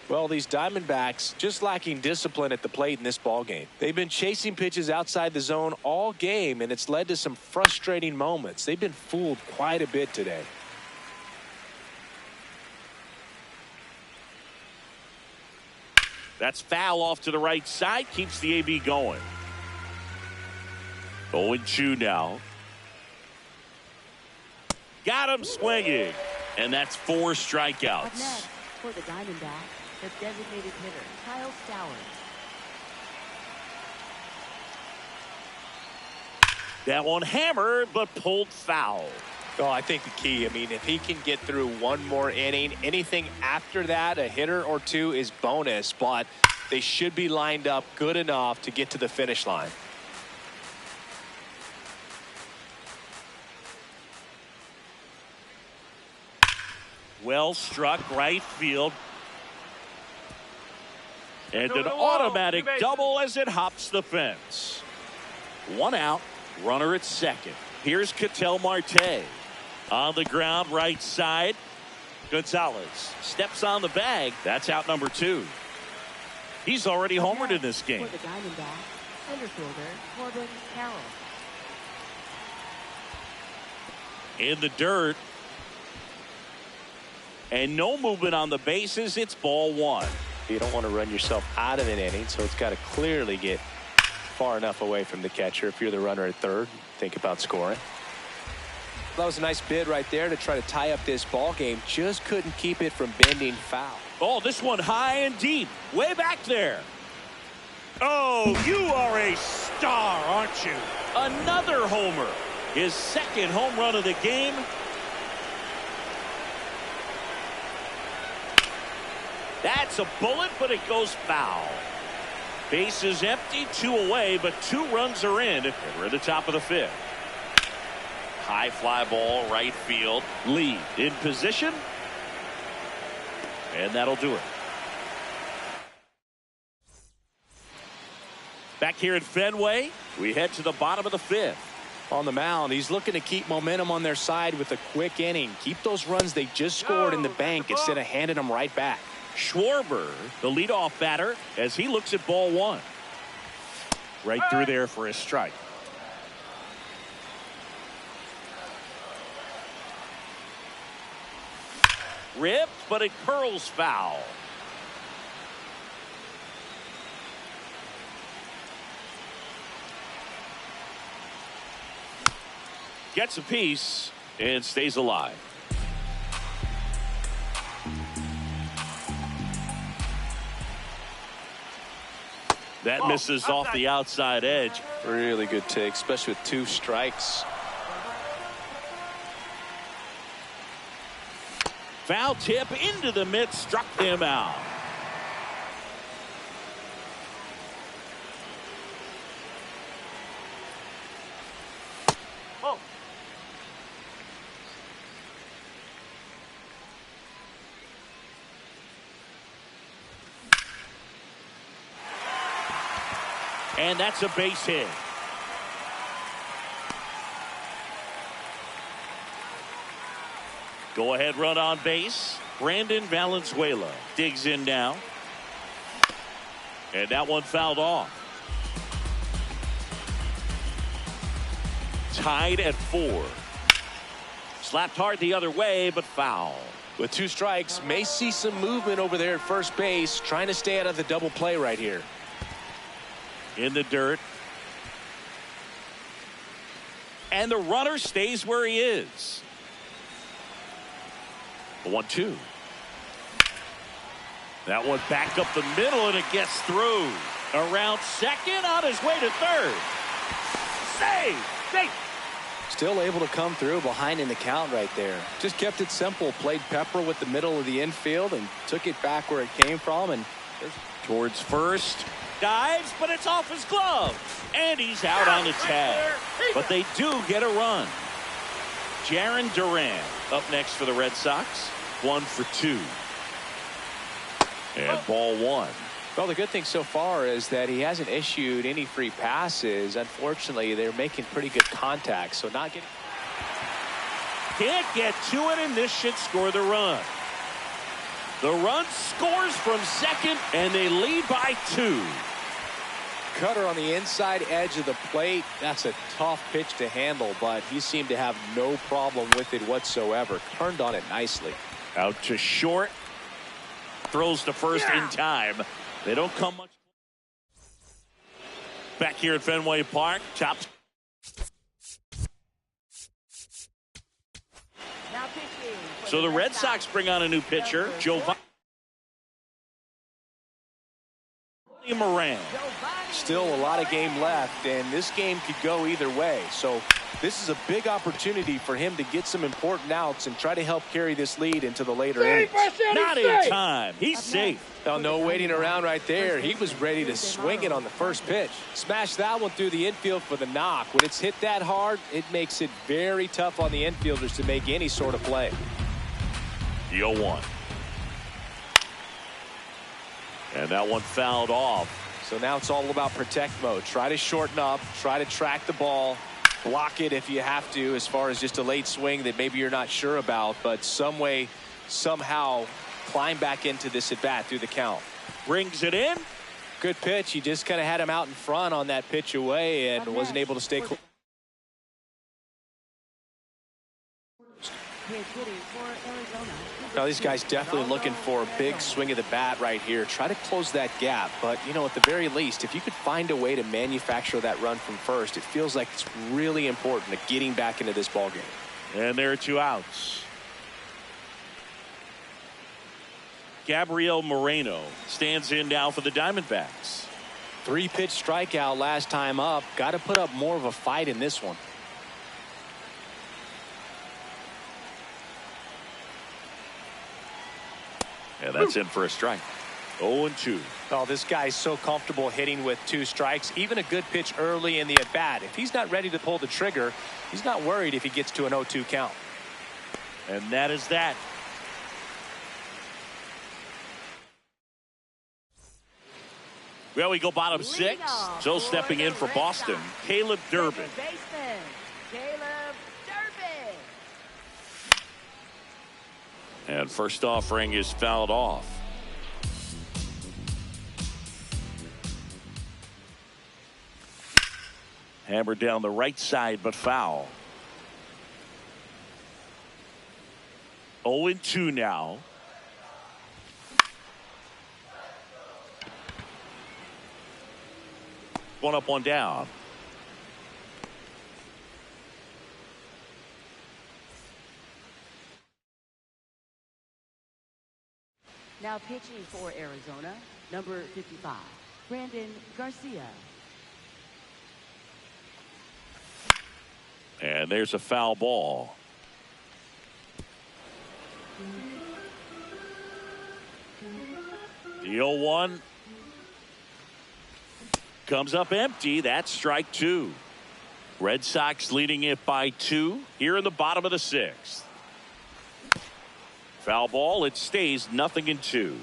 Well, these Diamondbacks just lacking discipline at the plate in this ball game. They've been chasing pitches outside the zone all game, and it's led to some frustrating moments. They've been fooled quite a bit today. That's foul off to the right side. Keeps the AB going. 0-2 now. Got him swinging. And that's 4 strikeouts. Up next for the Diamondbacks, the designated hitter, Kyle Stowers. That one hammered, but pulled foul. Oh, I think the key, I mean, if he can get through one more inning, anything after that, a hitter or 2 is bonus, but they should be lined up good enough to get to the finish line. Well struck right field. And an automatic double as it hops the fence. 1 out, runner at second. Here's Ketel Marte. On the ground, right side. Gonzalez steps on the bag. That's out number 2. He's already homered in this game. For the Diamondbacks, center fielder Corbin Carroll. In the dirt. And no movement on the bases. It's ball 1. You don't want to run yourself out of an inning, so it's got to clearly get far enough away from the catcher. If you're the runner at third, think about scoring. That was a nice bid right there to try to tie up this ball game. Just couldn't keep it from bending foul. Oh, this one high and deep. Way back there. Oh, you are a star, aren't you? Another homer. His second home run of the game. That's a bullet, but it goes foul. Base is empty, 2 away, but 2 runs are in. And we're at the top of the 5th. High fly ball, right field. Lee in position. And that'll do it. Back here at Fenway, we head to the bottom of the 5th. On the mound, he's looking to keep momentum on their side with a quick inning. Keep those runs they just scored in the bank instead of handing them right back. Schwarber, the leadoff batter, as he looks at ball 1. Right through there for a strike. Ripped, but it curls foul. Gets a piece and stays alive. That misses off the outside edge. Really good take, especially with 2 strikes. Foul tip into the mitt, struck him out. Oh. And that's a base hit. Go ahead run on base. Brandon Valenzuela digs in now. And that one fouled off. Tied at 4. Slapped hard the other way, but foul. With 2 strikes, may see some movement over there at first base, trying to stay out of the double play right here. In the dirt. And the runner stays where he is. 1-2. That one back up the middle, and it gets through. Around second, on his way to third. Save! Safe! Still able to come through behind in the count right there. Just kept it simple. Played pepper with the middle of the infield and took it back where it came from. And towards first. Dives, but it's off his glove. And he's out on the tag. But they do get a run. Jarren Duran up next for the Red Sox. 1 for 2. And ball 1. Well, the good thing so far is that he hasn't issued any free passes. Unfortunately, they're making pretty good contact, so not getting. Can't get to it, and this should score the run. The run scores from second, and they lead by 2. Cutter on the inside edge of the plate. That's a tough pitch to handle, but he seemed to have no problem with it whatsoever. Turned on it nicely. Out to short. Throws to first in time. They don't come much. Back here at Fenway Park. Chops. So the Red Sox bring on a new pitcher, Giovanni Moran. still a lot of game left, and this game could go either way. So this is a big opportunity for him to get some important outs and try to help carry this lead into the later innings. Not in time. He's safe. Oh, no waiting around right there. He was ready to swing it on the first pitch. Smashed that one through the infield for the knock. When it's hit that hard, it makes it very tough on the infielders to make any sort of play. The 0-1. And that one fouled off. So now it's all about protect mode. Try to shorten up, try to track the ball, block it if you have to, as far as just a late swing that maybe you're not sure about, but some way, somehow climb back into this at bat through the count. Brings it in. Good pitch. He just kind of had him out in front on that pitch away and wasn't able to stay close. Now these guys definitely looking for a big swing of the bat right here. Try to close that gap, but you know, at the very least, if you could find a way to manufacture that run from first, it feels like it's really important to getting back into this ball game. And there are 2 outs. Gabriel Moreno stands in now for the Diamondbacks. 3-pitch strikeout last time up. Got to put up more of a fight in this one. And that's in for a strike. 0-2. Oh, this guy's so comfortable hitting with 2 strikes. Even a good pitch early in the at bat. If he's not ready to pull the trigger, he's not worried if he gets to an 0-2 count. And that is that. Well, we go bottom 6. So stepping in for Boston, Caleb Durbin. And first offering is fouled off. Hammered down the right side, but foul. 0-2 now. One up, one down. Now pitching for Arizona, number 55, Brandon Garcia. And there's a foul ball. The 0-1 comes up empty. That's strike 2. Red Sox leading it by 2 here in the bottom of the 6th. Foul ball. It stays 0-2.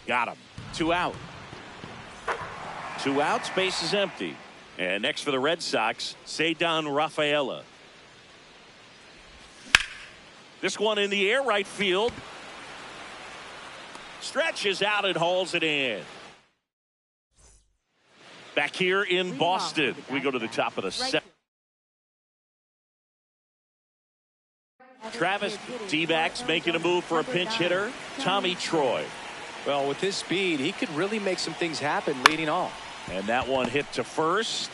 Got him. 2 out. 2 outs. Base is empty. And next for the Red Sox, Ceddanne Rafaela. This one in the air, right field. Stretches out and hauls it in. Back here in Boston, we go to the top of the 7th. Travis D-backs making a move for a pinch hitter, Tommy Troy. Well, with his speed, he could really make some things happen leading off. And that one hit to first.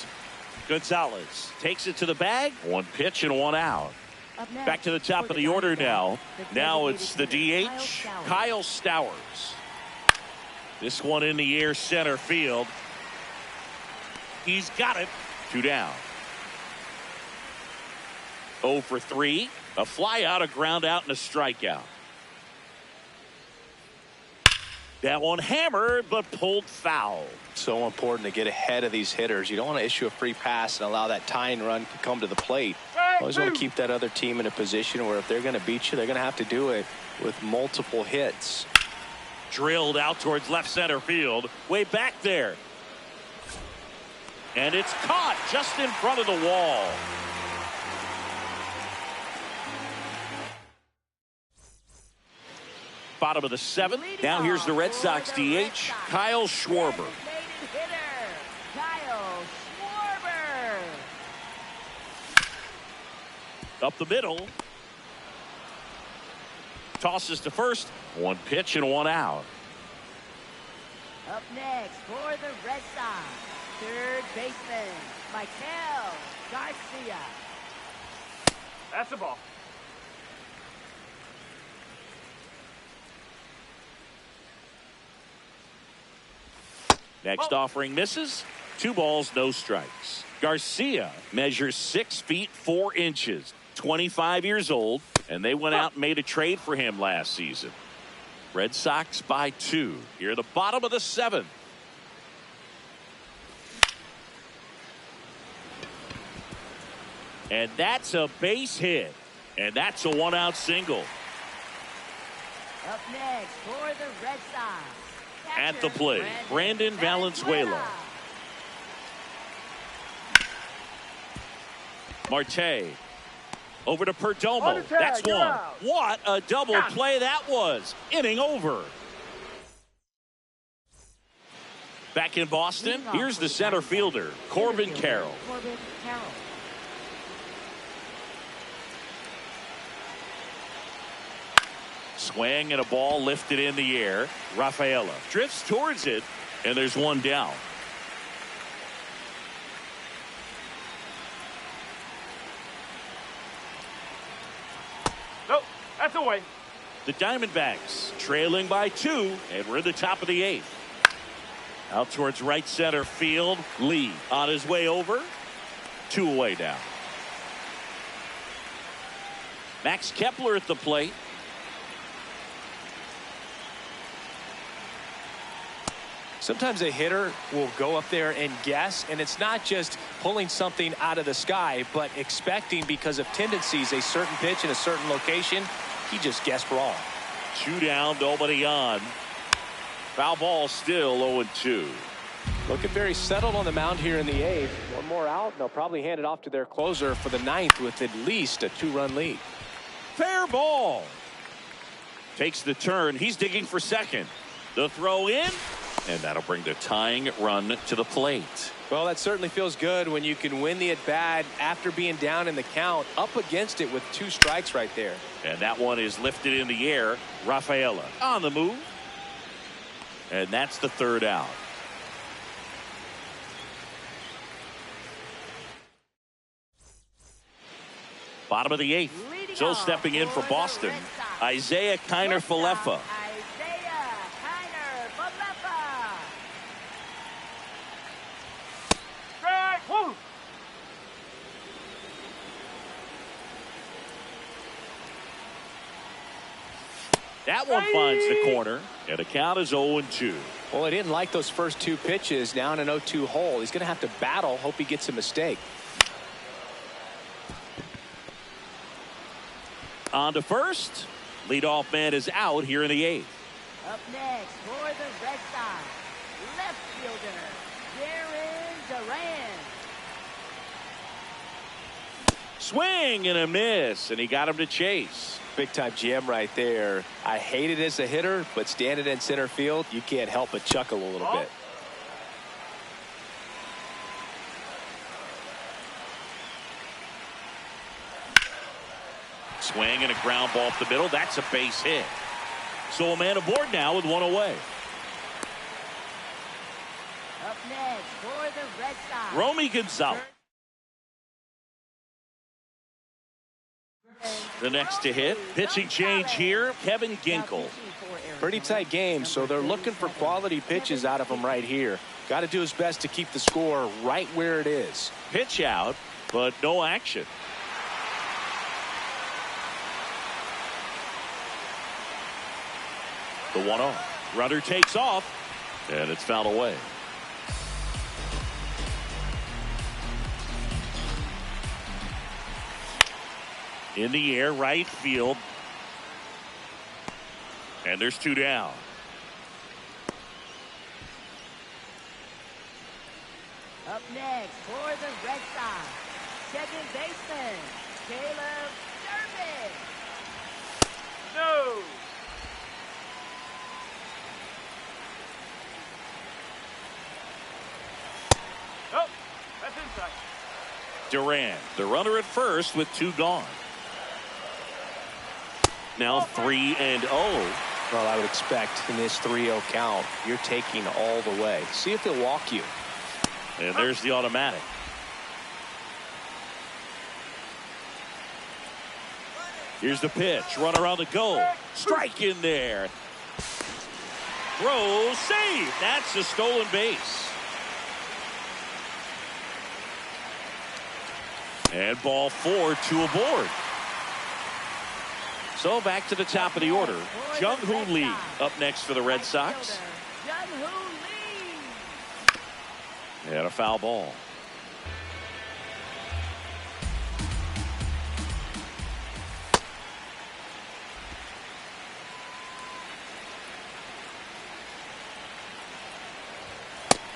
Gonzalez takes it to the bag. 1 pitch and 1 out. Back to the top of the order now. Now it's the DH, Kyle Stowers. This one in the air center field. He's got it. 2 down. 0 for 3. A fly out, a ground out, and a strikeout. That one hammered, but pulled foul. So important to get ahead of these hitters. You don't want to issue a free pass and allow that tying run to come to the plate. Always want to keep that other team in a position where if they're going to beat you, they're going to have to do it with multiple hits. Drilled out towards left center field. Way back there. And it's caught just in front of the wall. Bottom of the 7th. Now here's the Red Sox DH, Kyle Schwarber. Up the middle. Tosses to first. 1 pitch and 1 out. Up next for the Red Sox, third baseman, Maikel Garcia. That's the ball. Next offering misses. 2 balls, no strikes. Garcia measures 6 feet 4 inches, 25 years old, and they went out and made a trade for him last season. Red Sox by 2 here at the bottom of the 7th. And that's a base hit. And that's a one-out single. Up next for the Red Sox. At the plate, Brandon Valenzuela. Marte. Over to Perdomo. That's one. What a double play that was. Inning over. Back in Boston, here's the center fielder, Corbin Carroll. Swing and a ball lifted in the air. Rafaela drifts towards it, and there's one down. Nope, that's away. The Diamondbacks trailing by 2, and we're in the top of the 8th. Out towards right center field. Lee on his way over. 2 away now. Max Kepler at the plate. Sometimes a hitter will go up there and guess, and it's not just pulling something out of the sky, but expecting because of tendencies a certain pitch in a certain location. He just guessed wrong. 2 down, nobody on. Foul ball still 0-2. Looking very settled on the mound here in the 8th. One more out, and they'll probably hand it off to their closer for the 9th with at least a 2-run lead. Fair ball. Takes the turn. He's digging for second. The throw in. And that'll bring the tying run to the plate. Well, that certainly feels good when you can win the at-bat after being down in the count, up against it with 2 strikes right there. And that one is lifted in the air. Rafaela on the move. And that's the 3rd out. Bottom of the 8th. So stepping in for Boston, Isaiah Kiner-Falefa. That one finds the corner, and the count is 0-2. Well, he didn't like those first 2 pitches. Now in an 0-2 hole. He's going to have to battle. Hope he gets a mistake. On to first. Leadoff man is out here in the 8th. Up next for the Red Sox, left fielder, Jarren Duran. Swing and a miss, and he got him to chase. Big time jam right there. I hate it as a hitter, but standing in center field, you can't help but chuckle a little bit. Swing and a ground ball up the middle. That's a base hit. So a man aboard now with 1 away. Up next for the Red Sox, Romy Gonzalez. The next to hit. Pitching change here. Kevin Ginkel. Pretty tight game, so they're looking for quality pitches out of him right here. Got to do his best to keep the score right where it is. Pitch out, but no action. The 1-0. Runner takes off, and it's fouled away. In the air, right field. And there's 2 down. Up next for the Red Sox, second baseman, Caleb Durbin. No. Nope, that's inside. Duran, the runner at first with 2 gone. Now 3-0. Well, I would expect in this 3-0 count, you're taking all the way. See if they'll walk you. And there's the automatic. Here's the pitch. Runner on the go. Strike in there. Throw, save. That's a stolen base. And ball 4, 2 aboard. So back to the top of the order. Jung-Hoo Lee up next for the Red Sox. And a foul ball.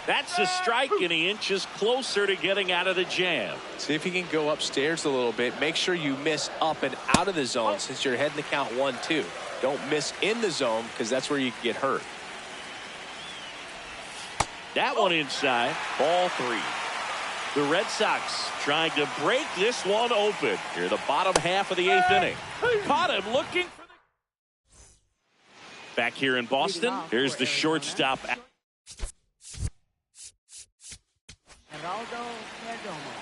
That's a strike, and he inches closer to getting out of the jam. See if he can go upstairs a little bit. Make sure you miss up and out of the zone since you're heading to count 1-2. Don't miss in the zone because that's where you can get hurt. That one inside. Ball 3. The Red Sox trying to break this one open here in the bottom half of the 8th inning. Caught him looking for the... Back here in Boston, here's the shortstop. Geraldo Perdomo.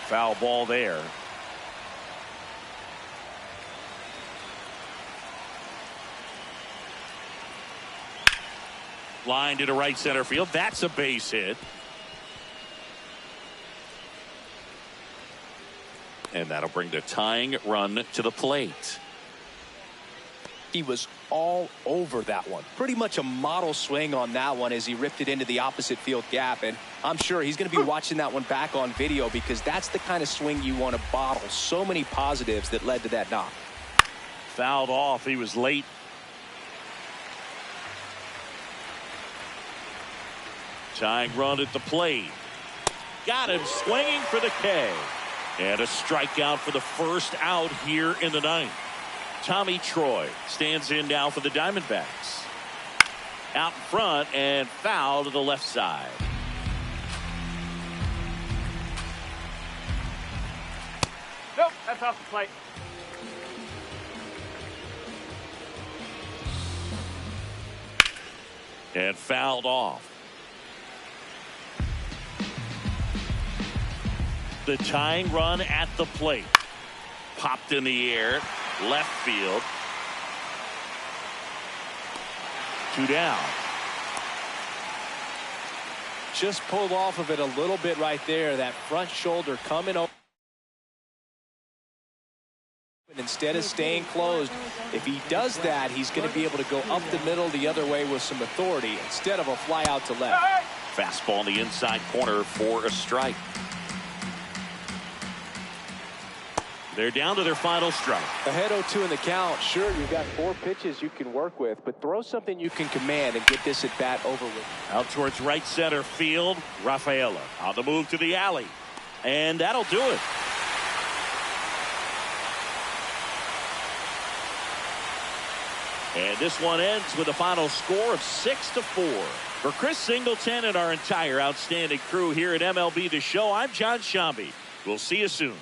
Foul ball there. Line to right center field. That's a base hit. And that'll bring the tying run to the plate. He was all over that one. Pretty much a model swing on that one as he ripped it into the opposite field gap. And I'm sure he's going to be watching that one back on video because that's the kind of swing you want to bottle. So many positives that led to that knock. Fouled off. He was late. Tying run at the plate. Got him swinging for the K. And a strikeout for the first out here in the 9th. Tommy Troy stands in now for the Diamondbacks. Out in front and foul to the left side. Nope, that's off the plate. And fouled off. The tying run at the plate. Popped in the air. Left field. 2 down. Just pulled off of it a little bit right there. That front shoulder coming over. Instead of staying closed, if he does that, he's going to be able to go up the middle the other way with some authority instead of a fly out to left. Fastball in the inside corner for a strike. They're down to their final strike. Ahead 0-2 in the count. Sure, you've got 4 pitches you can work with, but throw something you can command and get this at bat over with. Out towards right center field. Rafaela on the move to the alley. And that'll do it. And this one ends with a final score of 6-4. For Chris Singleton and our entire outstanding crew here at MLB The Show, I'm John Shambi. We'll see you soon.